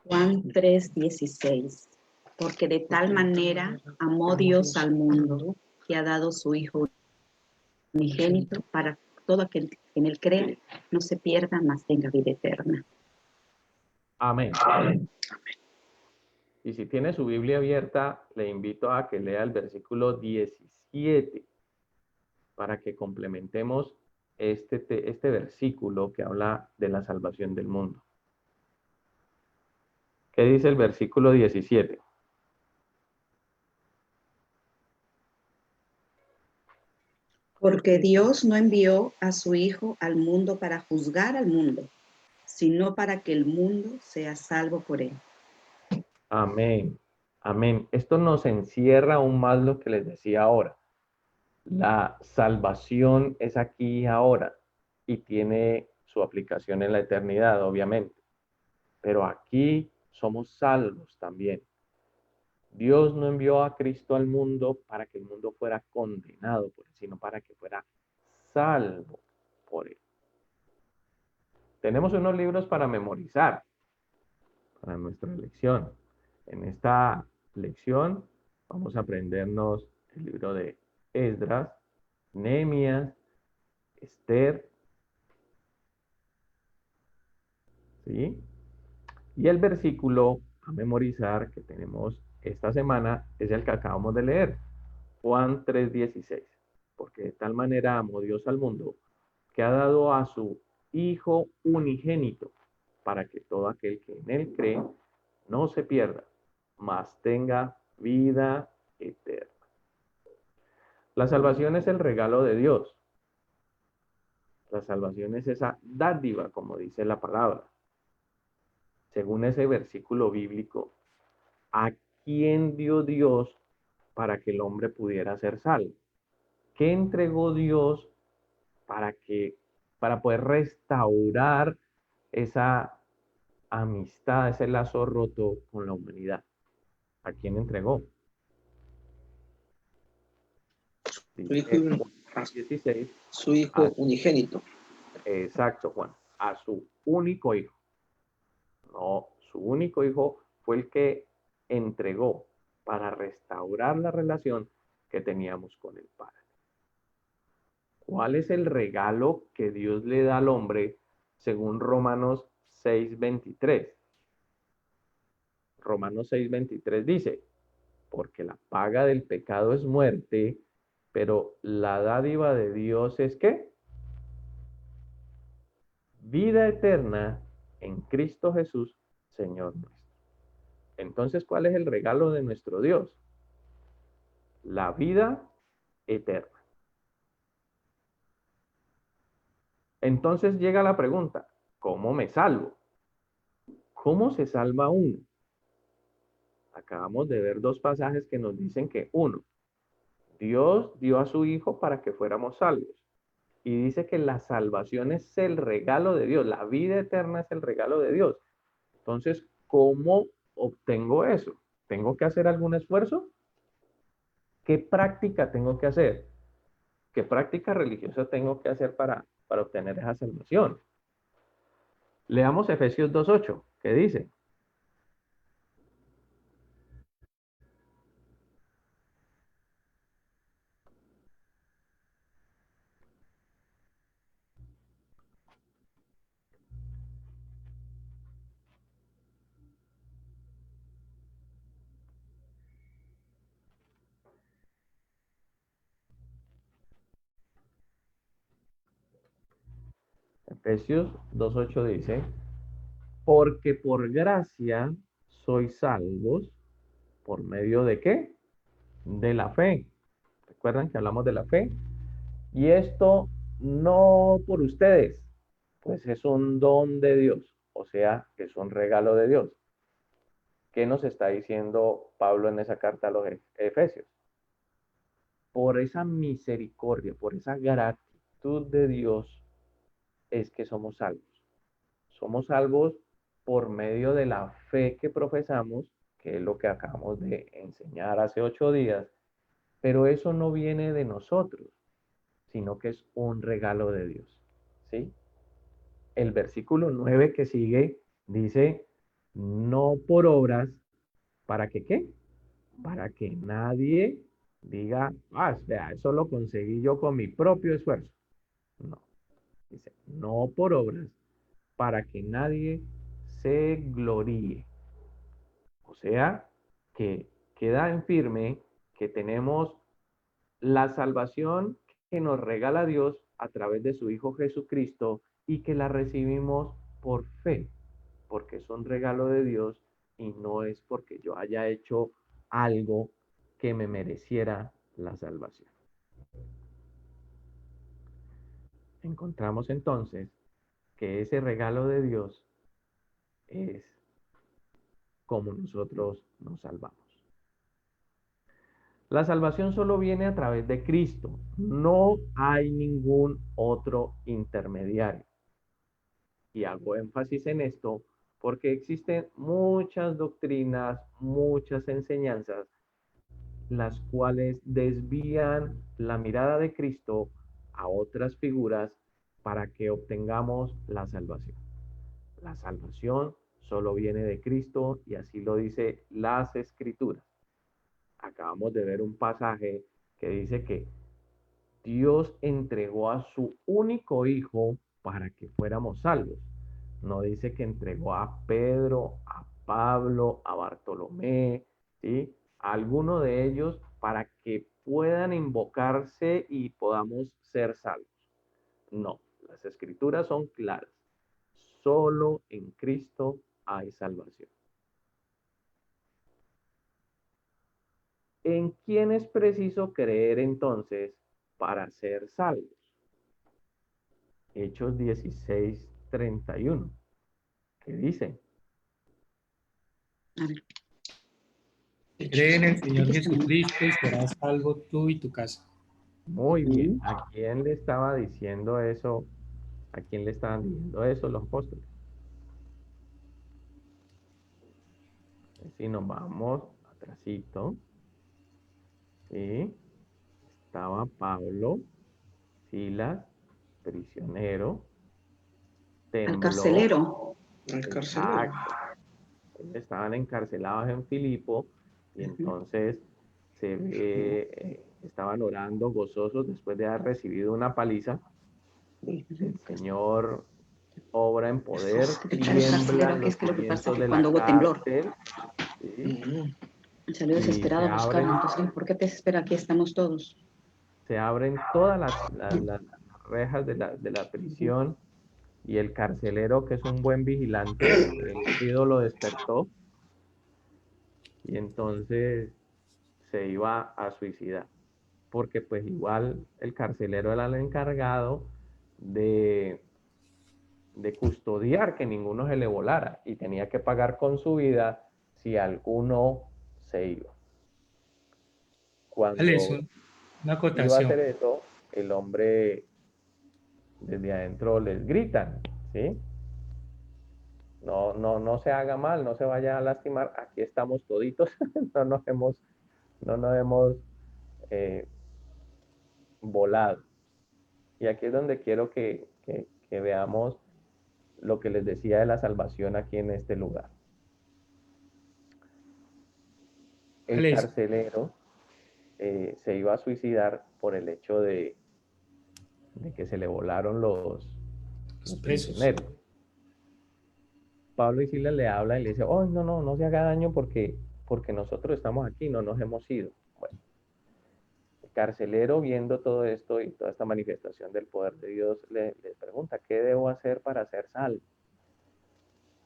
Juan 3:16. Porque de tal manera amó Dios al mundo que ha dado su Hijo unigénito para todo aquel que en él crea no se pierda, mas tenga vida eterna. Amén. Y si tiene su Biblia abierta, le invito a que lea el versículo 17 para que complementemos este versículo que habla de la salvación del mundo. ¿Qué dice el versículo 17? Porque Dios no envió a su Hijo al mundo para juzgar al mundo, sino para que el mundo sea salvo por él. Amén. Amén. Esto nos encierra aún más lo que les decía ahora. La salvación es aquí y ahora y tiene su aplicación en la eternidad, obviamente. Pero aquí somos salvos también. Dios no envió a Cristo al mundo para que el mundo fuera condenado por él, sino para que fuera salvo por él. Tenemos unos libros para memorizar, para nuestra lección. En esta lección vamos a aprendernos el libro de Esdras, Nehemías, Esther, ¿sí? Y el versículo a memorizar que tenemos esta semana es el que acabamos de leer, Juan 3:16. Porque de tal manera amó Dios al mundo que ha dado a su Hijo unigénito para que todo aquel que en él cree no se pierda, mas tenga vida eterna. La salvación es el regalo de Dios. La salvación es esa dádiva, como dice la palabra. Según ese versículo bíblico, ¿a quién dio Dios para que el hombre pudiera ser salvo? ¿Qué entregó Dios para poder restaurar esa amistad, ese lazo roto con la humanidad? ¿A quién entregó? Su hijo, Dice Juan 16. su hijo unigénito. Exacto, Juan. A su único hijo. No, su único hijo fue el que entregó para restaurar la relación que teníamos con el Padre. ¿Cuál es el regalo que Dios le da al hombre según Romanos 6:23? Romanos 6:23 dice, porque la paga del pecado es muerte, pero la dádiva de Dios es ¿qué? Vida eterna en Cristo Jesús, Señor nuestro. Entonces, ¿cuál es el regalo de nuestro Dios? La vida eterna. Entonces llega la pregunta, ¿cómo me salvo? ¿Cómo se salva uno? Acabamos de ver dos pasajes que nos dicen que uno, Dios dio a su Hijo para que fuéramos salvos. Y dice que la salvación es el regalo de Dios, la vida eterna es el regalo de Dios. Entonces, ¿cómo obtengo eso? ¿Tengo que hacer algún esfuerzo? ¿Qué práctica tengo que hacer? ¿Qué práctica religiosa tengo que hacer para obtener esa salvación? Leamos Efesios 2:8, ¿qué dice? Efesios 2:8 dice, porque por gracia sois salvos, ¿por medio de qué? De la fe. ¿Recuerdan que hablamos de la fe? Y esto no por ustedes, pues es un don de Dios, o sea, que es un regalo de Dios. ¿Qué nos está diciendo Pablo en esa carta a los Efesios? Por esa misericordia, por esa gratitud de Dios, es que somos salvos. Somos salvos por medio de la fe que profesamos, que es lo que acabamos de enseñar hace 8 días, pero eso no viene de nosotros. sino que es un regalo de Dios, ¿sí? El versículo 9 que sigue dice, no por obras, ¿para que qué? Para que nadie diga, vea, eso lo conseguí yo con mi propio esfuerzo. No, dice, no por obras, para que nadie se gloríe. O sea, que queda en firme que tenemos la salvación que nos regala Dios a través de su Hijo Jesucristo y que la recibimos por fe, porque es un regalo de Dios y no es porque yo haya hecho algo que me mereciera la salvación. Encontramos entonces que ese regalo de Dios es como nosotros nos salvamos. La salvación solo viene a través de Cristo. No hay ningún otro intermediario. Y hago énfasis en esto porque existen muchas doctrinas, muchas enseñanzas, las cuales desvían la mirada de Cristo a otras figuras para que obtengamos la salvación. La salvación solo viene de Cristo y así lo dice las Escrituras. Acabamos de ver un pasaje que dice que Dios entregó a su único hijo para que fuéramos salvos. No dice que entregó a Pedro, a Pablo, a Bartolomé, ¿sí? A alguno de ellos para que puedan invocarse y podamos ser salvos. No, las escrituras son claras. Solo en Cristo hay salvación. ¿En quién es preciso creer entonces para ser salvos? Hechos 16:31. ¿Qué dice? A ver. Cree en el Señor Jesucristo y serás salvo tú y tu casa. Muy bien. ¿A quién le estaba diciendo eso? ¿A quién le estaban diciendo eso los apóstoles? Si nos vamos atrasito, ¿sí? Estaba Pablo, Silas, prisionero, Al tembló. carcelero. Al carcelero. Exacto. Estaban encarcelados en Filipo y entonces se ve, estaban orando gozosos después de haber recibido una paliza. El Señor obra en poder, tiemblan los cimientos de la cárcel, ¿sí? Salió desesperado a buscarlo. Entonces, ¿por qué te desespera? Aquí estamos todos. Se abren todas las rejas de la prisión y el carcelero, que es un buen vigilante, el ídolo despertó y entonces se iba a suicidar, porque pues igual el carcelero era el encargado de custodiar que ninguno se le volara y tenía que pagar con su vida si alguno se iba. Cuando Alex, una iba a acotación. hacer eso, el hombre desde adentro les gritan, ¿sí? No se haga mal, no se vaya a lastimar, aquí estamos toditos, no nos hemos volado. Y aquí es donde quiero que veamos lo que les decía de la salvación aquí en este lugar. El Alex, carcelero se iba a suicidar por el hecho de que se le volaron los presos. prisioneros. Pablo y Silas le habla y le dice, oh, no se haga daño porque nosotros estamos aquí, no nos hemos ido. Bueno, el carcelero, viendo todo esto y toda esta manifestación del poder de Dios, le pregunta, ¿qué debo hacer para ser salvo?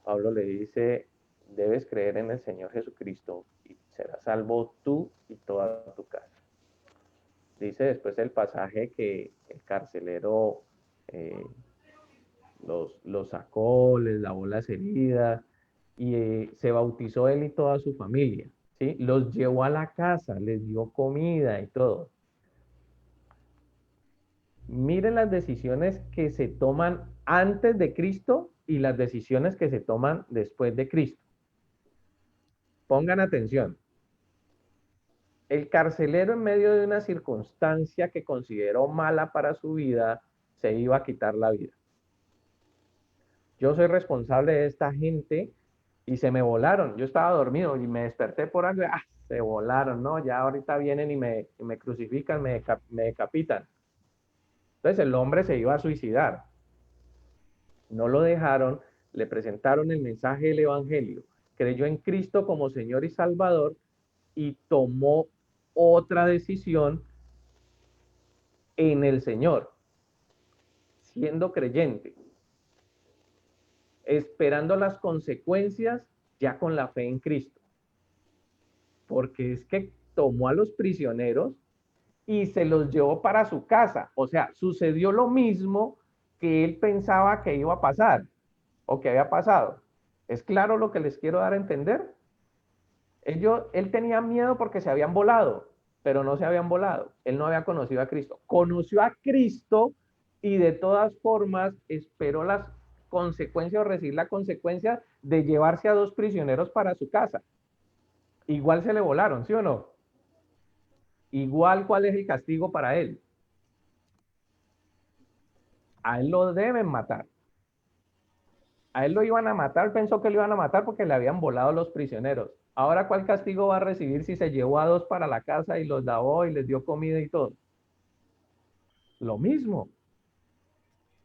Pablo le dice, debes creer en el Señor Jesucristo y serás salvo tú y toda tu casa. Dice después el pasaje que el carcelero los sacó, les lavó las heridas y se bautizó él y toda su familia, ¿sí? Los llevó a la casa, les dio comida y todo. Miren las decisiones que se toman antes de Cristo y las decisiones que se toman después de Cristo. Pongan atención. el carcelero, en medio de una circunstancia que consideró mala para su vida, se iba a quitar la vida. Yo soy responsable de esta gente y se me volaron. Yo estaba dormido y me desperté por algo y se volaron, ¿no? Ya ahorita vienen y me crucifican, me decapitan. Entonces el hombre se iba a suicidar. No lo dejaron, le presentaron el mensaje del evangelio, creyó en Cristo como Señor y Salvador y tomó otra decisión en el Señor, siendo creyente, esperando las consecuencias ya con la fe en Cristo. Porque es que tomó a los prisioneros y se los llevó para su casa. O sea, sucedió lo mismo que él pensaba que iba a pasar o que había pasado. ¿Es claro lo que les quiero dar a entender? Él tenía miedo porque se habían volado, pero no se habían volado. Él no había conocido a Cristo. Conoció a Cristo y de todas formas esperó las consecuencias o recibir la consecuencia de llevarse a 2 prisioneros para su casa. Igual se le volaron, ¿sí o no? Igual, ¿cuál es el castigo para él? A él lo deben matar. A él lo iban a matar, pensó que lo iban a matar porque le habían volado los prisioneros. Ahora, ¿cuál castigo va a recibir si se llevó a 2 para la casa y los lavó y les dio comida y todo? Lo mismo.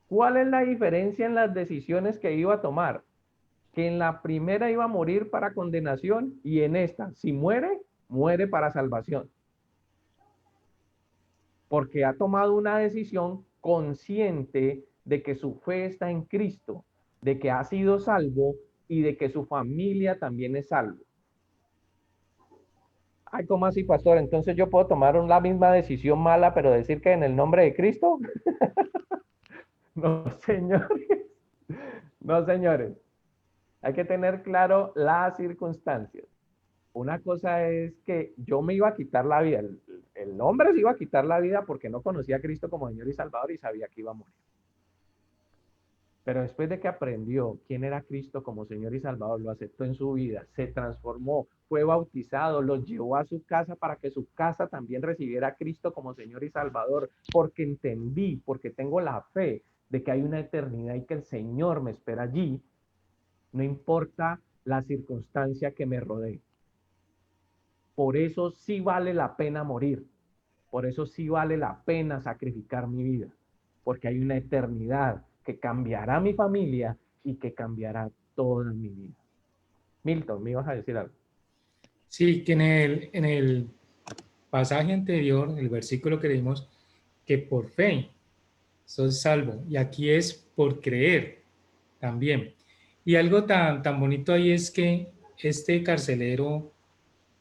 ¿Cuál es la diferencia en las decisiones que iba a tomar? Que en la primera iba a morir para condenación y en esta, si muere, muere para salvación. Porque ha tomado una decisión consciente de que su fe está en Cristo, de que ha sido salvo y de que su familia también es salvo. Ay, ¿cómo así, pastor? Entonces yo puedo tomar la misma decisión mala, pero decir que en el nombre de Cristo. No, señores. No, señores. Hay que tener claro las circunstancias. Una cosa es que yo me iba a quitar la vida. El hombre se iba a quitar la vida porque no conocía a Cristo como Señor y Salvador y sabía que iba a morir. Pero después de que aprendió quién era Cristo como Señor y Salvador, lo aceptó en su vida, se transformó, fue bautizado, lo llevó a su casa para que su casa también recibiera a Cristo como Señor y Salvador, porque entendí, porque tengo la fe de que hay una eternidad y que el Señor me espera allí, no importa la circunstancia que me rodee. Por eso sí vale la pena morir, por eso sí vale la pena sacrificar mi vida, porque hay una eternidad que cambiará mi familia y que cambiará toda mi vida. Milton, ¿me ibas a decir algo? Sí, que en el pasaje anterior, el versículo que leímos, que por fe sos salvo, y aquí es por creer también. Y algo tan bonito ahí es que este carcelero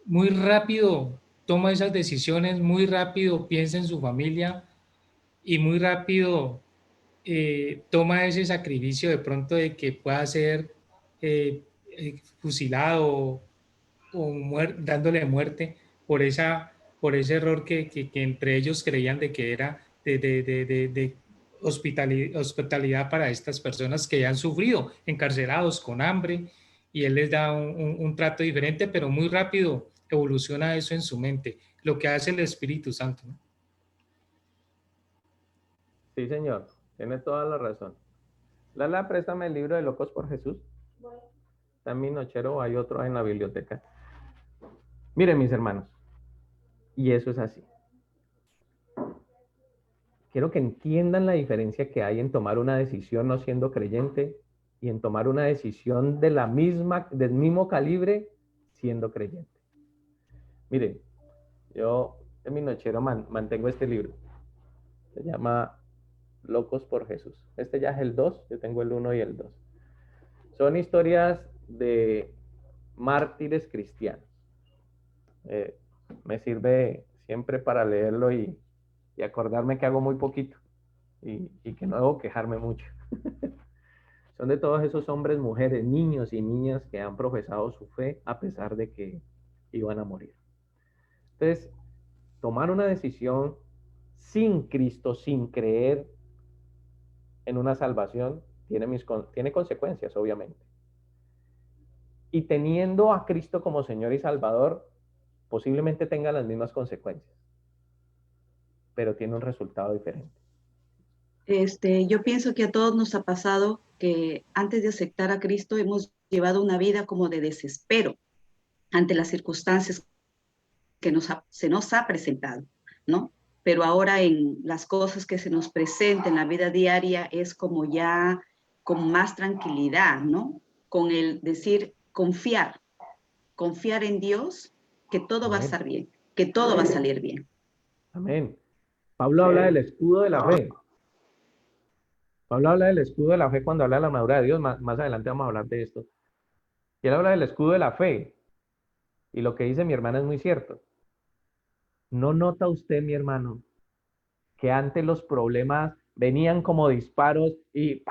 muy rápido toma esas decisiones, muy rápido piensa en su familia y muy rápido toma ese sacrificio de pronto de que pueda ser fusilado o dándole muerte por, por ese error que entre ellos creían de que era de hospitalidad para estas personas que han sufrido, encarcelados con hambre, y él les da un trato diferente, pero muy rápido evoluciona eso en su mente, lo que hace el Espíritu Santo, ¿no? Sí, señor, tiene toda la razón. Lala, préstame el libro de Locos por Jesús. Está en mi nochero, hay otro en la biblioteca. Miren, mis hermanos, y eso es así. Quiero que entiendan la diferencia que hay en tomar una decisión no siendo creyente y en tomar una decisión del mismo calibre siendo creyente. Miren, yo en mi nochero mantengo este libro. Se llama Locos por Jesús. Este ya es el 2, yo tengo el 1 y el 2. Son historias de mártires cristianos. Me sirve siempre para leerlo y acordarme que hago muy poquito y que no debo quejarme mucho. Son de todos esos hombres, mujeres, niños y niñas que han profesado su fe a pesar de que iban a morir. Entonces, tomar una decisión sin Cristo, sin creer en una salvación, tiene consecuencias, obviamente. Y teniendo a Cristo como Señor y Salvador, posiblemente tenga las mismas consecuencias, pero tiene un resultado diferente. Yo pienso que a todos nos ha pasado que antes de aceptar a Cristo hemos llevado una vida como de desespero ante las circunstancias que se nos ha presentado, ¿no? Pero ahora en las cosas que se nos presentan en la vida diaria es como ya con más tranquilidad, ¿no? Con el decir, confiar en Dios, que todo va a Amén. estar bien, que todo va a salir bien. Amén. Pablo habla del escudo de la fe. Pablo habla del escudo de la fe cuando habla de la armadura de Dios. Más adelante vamos a hablar de esto. Y él habla del escudo de la fe. Y lo que dice mi hermana es muy cierto. ¿No nota usted, mi hermano, que antes los problemas venían como disparos y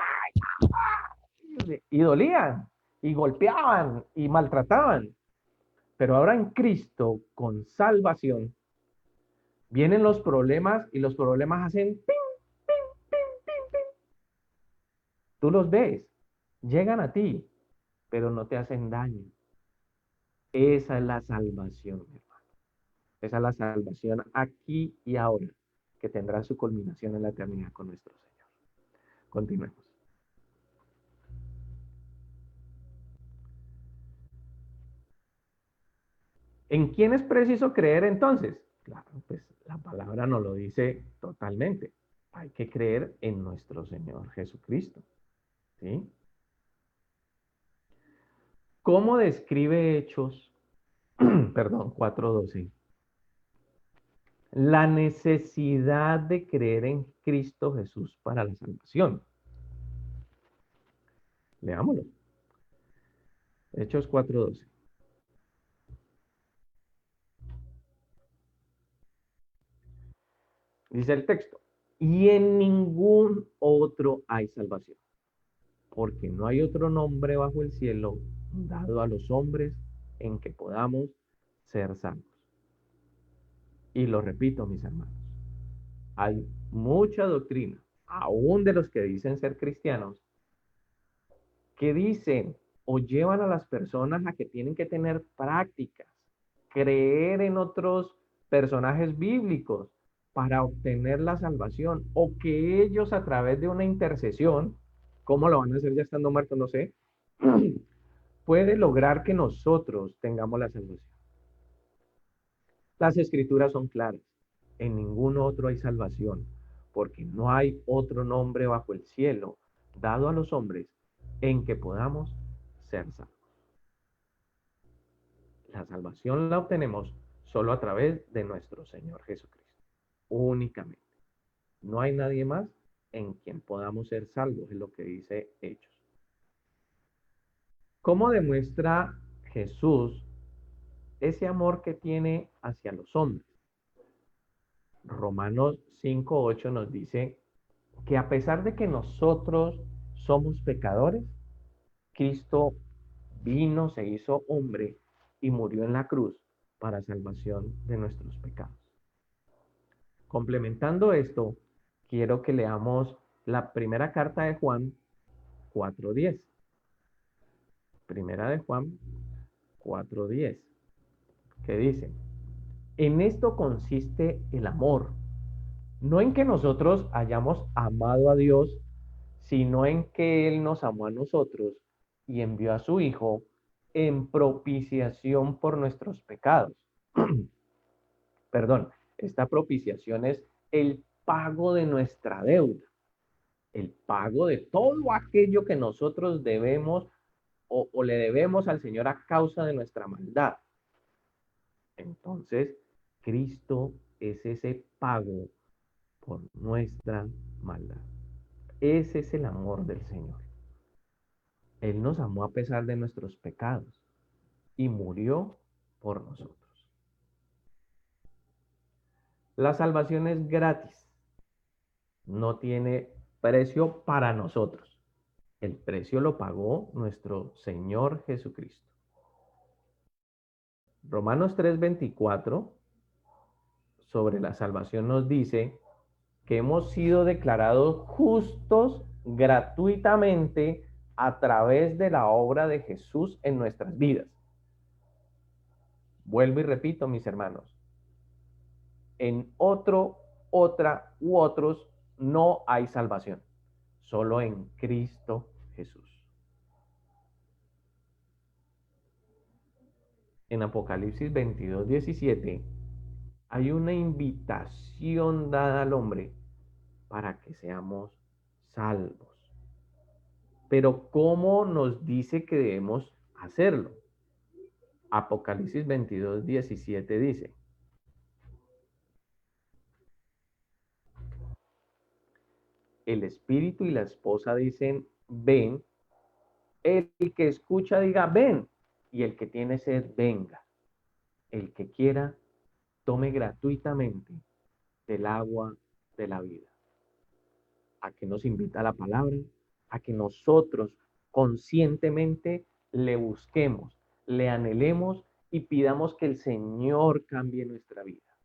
dolían, y golpeaban, y maltrataban? Pero ahora en Cristo, con salvación, vienen los problemas y los problemas hacen ping, ping, ping, ping, ping. Tú los ves, llegan a ti, pero no te hacen daño. Esa es la salvación, mi hermano. Esa es la salvación aquí y ahora, que tendrá su culminación en la eternidad con nuestro Señor. Continuemos. ¿En quién es preciso creer entonces? Claro, pues la palabra nos lo dice totalmente. Hay que creer en nuestro Señor Jesucristo. ¿Sí? ¿Cómo describe Hechos, perdón, 4:12? La necesidad de creer en Cristo Jesús para la salvación. Leámoslo. Hechos 4:12. Dice el texto, y en ningún otro hay salvación, porque no hay otro nombre bajo el cielo dado a los hombres en que podamos ser salvos. Y lo repito, mis hermanos, hay mucha doctrina, aún de los que dicen ser cristianos, que dicen o llevan a las personas a que tienen que tener prácticas, creer en otros personajes bíblicos para obtener la salvación, o que ellos a través de una intercesión, ¿cómo lo van a hacer ya estando muertos? No sé, puede lograr que nosotros tengamos la salvación. Las escrituras son claras. En ningún otro hay salvación, porque no hay otro nombre bajo el cielo dado a los hombres en que podamos ser salvos. La salvación la obtenemos solo a través de nuestro Señor Jesucristo. Únicamente. No hay nadie más en quien podamos ser salvos, es lo que dice Hechos. ¿Cómo demuestra Jesús ese amor que tiene hacia los hombres? Romanos 5:8 nos dice que a pesar de que nosotros somos pecadores, Cristo vino, se hizo hombre y murió en la cruz para salvación de nuestros pecados. Complementando esto, quiero que leamos la primera carta de Juan 4:10. Primera de Juan 4:10, que dice, en esto consiste el amor, no en que nosotros hayamos amado a Dios, sino en que Él nos amó a nosotros y envió a su Hijo en propiciación por nuestros pecados. Perdón, esta propiciación es el pago de nuestra deuda, el pago de todo aquello que nosotros debemos o le debemos al Señor a causa de nuestra maldad. Entonces, Cristo es ese pago por nuestra maldad. Ese es el amor del Señor. Él nos amó a pesar de nuestros pecados y murió por nosotros. La salvación es gratis. No tiene precio para nosotros. El precio lo pagó nuestro Señor Jesucristo. Romanos 3:24 sobre la salvación nos dice que hemos sido declarados justos gratuitamente a través de la obra de Jesús en nuestras vidas. Vuelvo y repito, mis hermanos, en otro, otra u otros no hay salvación, solo en Cristo Jesús. En Apocalipsis 22:17 hay una invitación dada al hombre para que seamos salvos. Pero ¿cómo nos dice que debemos hacerlo? Apocalipsis 22:17 dice: el espíritu y la esposa dicen, ven. El que escucha diga, ven. Y el que tiene sed, venga. El que quiera, tome gratuitamente del agua de la vida. ¿A qué nos invita la palabra? A que nosotros conscientemente le busquemos, le anhelemos y pidamos que el Señor cambie nuestra vida.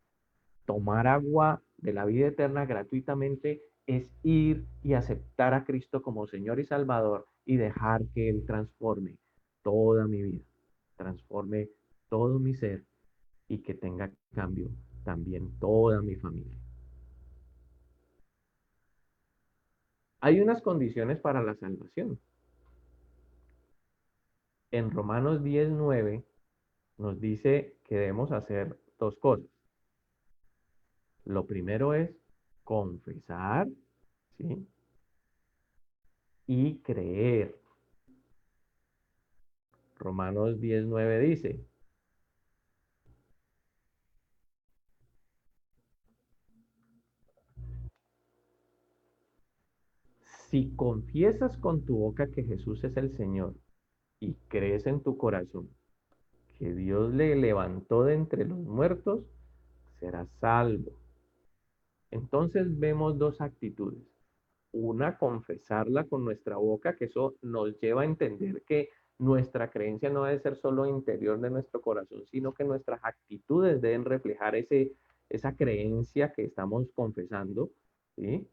Tomar agua de la vida eterna gratuitamente es ir y aceptar a Cristo como Señor y Salvador y dejar que Él transforme toda mi vida, transforme todo mi ser y que tenga cambio también toda mi familia. Hay unas condiciones para la salvación. En Romanos 10:9 nos dice que debemos hacer dos cosas. Lo primero es confesar, ¿sí? Y creer. Romanos 10:9 dice: si confiesas con tu boca que Jesús es el Señor y crees en tu corazón que Dios le levantó de entre los muertos, serás salvo. Entonces vemos dos actitudes. Una, confesarla con nuestra boca, que eso nos lleva a entender que nuestra creencia no debe ser solo interior de nuestro corazón, sino que nuestras actitudes deben reflejar esa creencia que estamos confesando, ¿sí?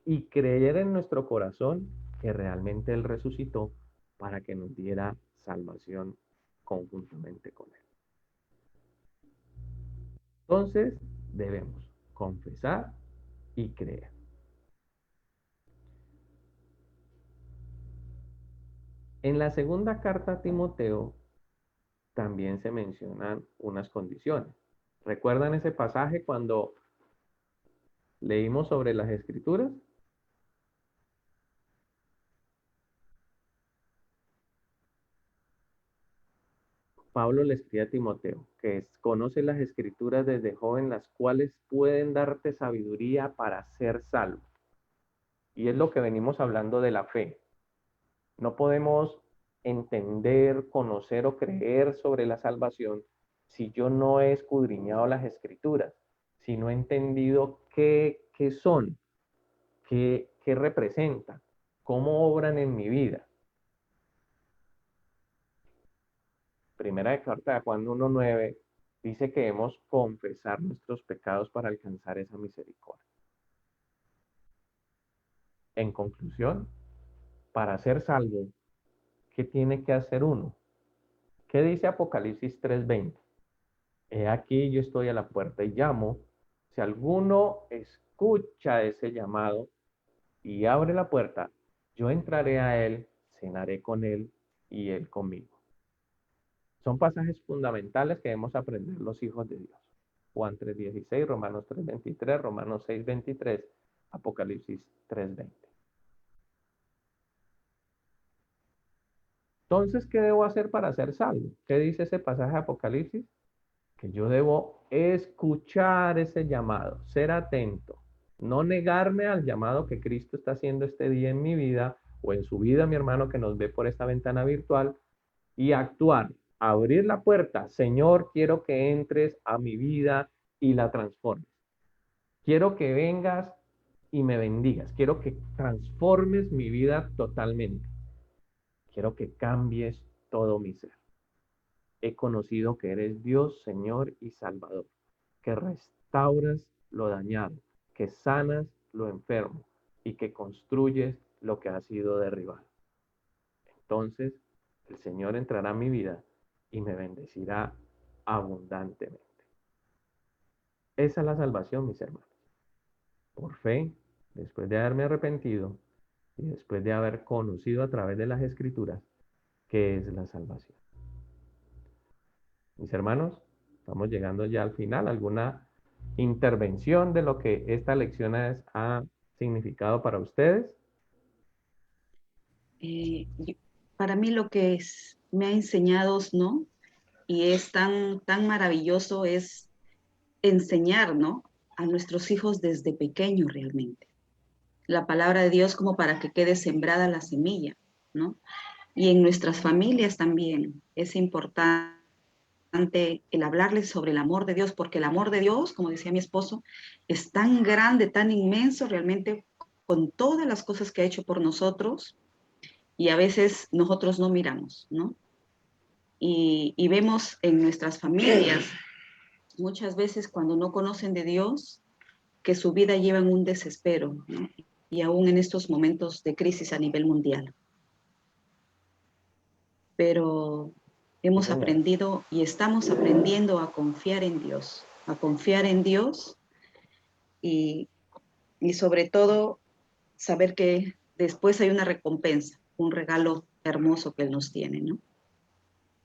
Y creer en nuestro corazón que realmente Él resucitó para que nos diera salvación conjuntamente con Él. Entonces, debemos confesar y creer. En la segunda carta a Timoteo también se mencionan unas condiciones. ¿Recuerdan ese pasaje cuando leímos sobre las escrituras? Pablo le escribe a Timoteo que conoce las escrituras desde joven, las cuales pueden darte sabiduría para ser salvo. Y es lo que venimos hablando de la fe. No podemos entender, conocer o creer sobre la salvación si yo no he escudriñado las escrituras, si no he entendido qué son, qué representan, cómo obran en mi vida. Primera de carta de Juan 1:9 dice que debemos confesar nuestros pecados para alcanzar esa misericordia. En conclusión, para ser salvo, ¿qué tiene que hacer uno? ¿Qué dice Apocalipsis 3:20? He aquí yo estoy a la puerta y llamo. Si alguno escucha ese llamado y abre la puerta, yo entraré a él, cenaré con él y él conmigo. Son pasajes fundamentales que debemos aprender los hijos de Dios. Juan 3:16, Romanos 3:23, Romanos 6:23, Apocalipsis 3:20. Entonces, ¿qué debo hacer para ser salvo? ¿Qué dice ese pasaje de Apocalipsis? Que yo debo escuchar ese llamado, ser atento, no negarme al llamado que Cristo está haciendo este día en mi vida o en su vida, mi hermano que nos ve por esta ventana virtual, y actuar, abrir la puerta. Señor, quiero que entres a mi vida y la transformes. Quiero que vengas y me bendigas. Quiero que transformes mi vida totalmente. Quiero que cambies todo mi ser. He conocido que eres Dios, Señor y Salvador, que restauras lo dañado, que sanas lo enfermo y que construyes lo que ha sido derribado. Entonces, el Señor entrará a mi vida y me bendecirá abundantemente. Esa es la salvación, mis hermanos. Por fe, después de haberme arrepentido y después de haber conocido a través de las Escrituras qué es la salvación. Mis hermanos, estamos llegando ya al final. ¿Alguna intervención de lo que esta lección ha significado para ustedes? Para mí lo que me ha enseñado, ¿no? Y es tan maravilloso es enseñar, ¿no? A nuestros hijos desde pequeños realmente. La palabra de Dios como para que quede sembrada la semilla, ¿no? Y en nuestras familias también es importante el hablarles sobre el amor de Dios, porque el amor de Dios, como decía mi esposo, es tan grande, tan inmenso realmente con todas las cosas que ha hecho por nosotros y a veces nosotros no miramos, ¿no? Y vemos en nuestras familias muchas veces cuando no conocen de Dios que su vida lleva en un desespero, ¿no? Y aún en estos momentos de crisis a nivel mundial. Pero Sí, hemos señor. aprendido y estamos aprendiendo a confiar en Dios y, y sobre todo saber que después hay una recompensa, un regalo hermoso que Él nos tiene, ¿no?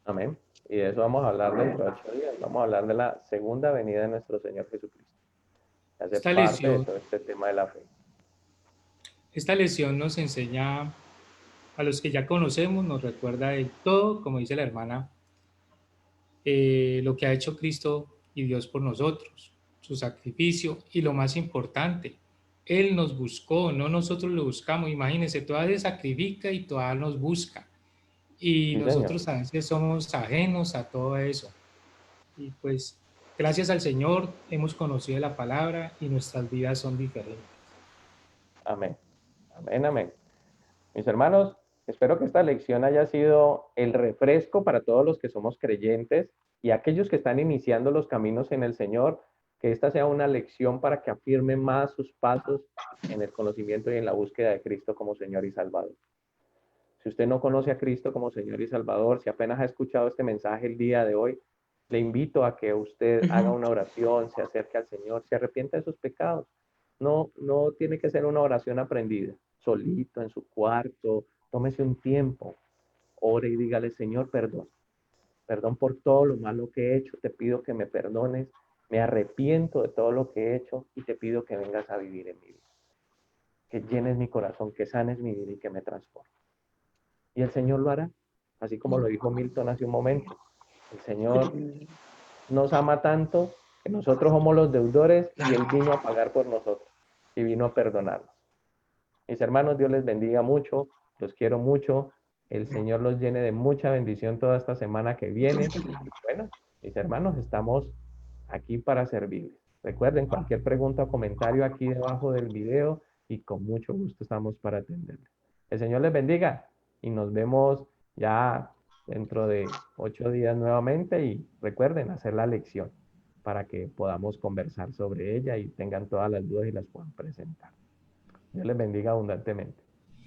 Amén. Y de eso vamos a hablar dentro de 8 días. Vamos a hablar de la segunda venida de nuestro Señor Jesucristo. Que hace Esta parte de lección, todo este tema de la fe. esta lección nos enseña a los que ya conocemos, nos recuerda del todo, como dice la hermana, lo que ha hecho Cristo y Dios por nosotros, su sacrificio y lo más importante, Él nos buscó, no nosotros lo buscamos. Imagínense, todavía sacrifica y todavía nos busca. Y Sí, señor. nosotros a veces somos ajenos a todo eso. Y pues, gracias al Señor hemos conocido la palabra y nuestras vidas son diferentes. Amén. Amén, amén. Mis hermanos, espero que esta lección haya sido el refresco para todos los que somos creyentes y aquellos que están iniciando los caminos en el Señor, que esta sea una lección para que afirmen más sus pasos en el conocimiento y en la búsqueda de Cristo como Señor y Salvador. Si usted no conoce a Cristo como Señor y Salvador, si apenas ha escuchado este mensaje el día de hoy, le invito a que usted haga una oración, se acerque al Señor, se arrepienta de sus pecados. No tiene que ser una oración aprendida, solito en su cuarto, tómese un tiempo, ore y dígale, Señor, perdón. Perdón por todo lo malo que he hecho, te pido que me perdones, me arrepiento de todo lo que he hecho y te pido que vengas a vivir en mi vida. Que llenes mi corazón, que sanes mi vida y que me transformes. Y el Señor lo hará, así como lo dijo Milton hace un momento. El Señor nos ama tanto que nosotros somos los deudores y Él vino a pagar por nosotros y vino a perdonarnos. Mis hermanos, Dios les bendiga mucho, los quiero mucho, el Señor los llene de mucha bendición toda esta semana que viene. Bueno, mis hermanos, estamos aquí para servirles. Recuerden, cualquier pregunta o comentario aquí debajo del video y con mucho gusto estamos para atenderles. El Señor les bendiga y nos vemos ya dentro de 8 días nuevamente y recuerden hacer la lección para que podamos conversar sobre ella y tengan todas las dudas y las puedan presentar. Dios les bendiga abundantemente.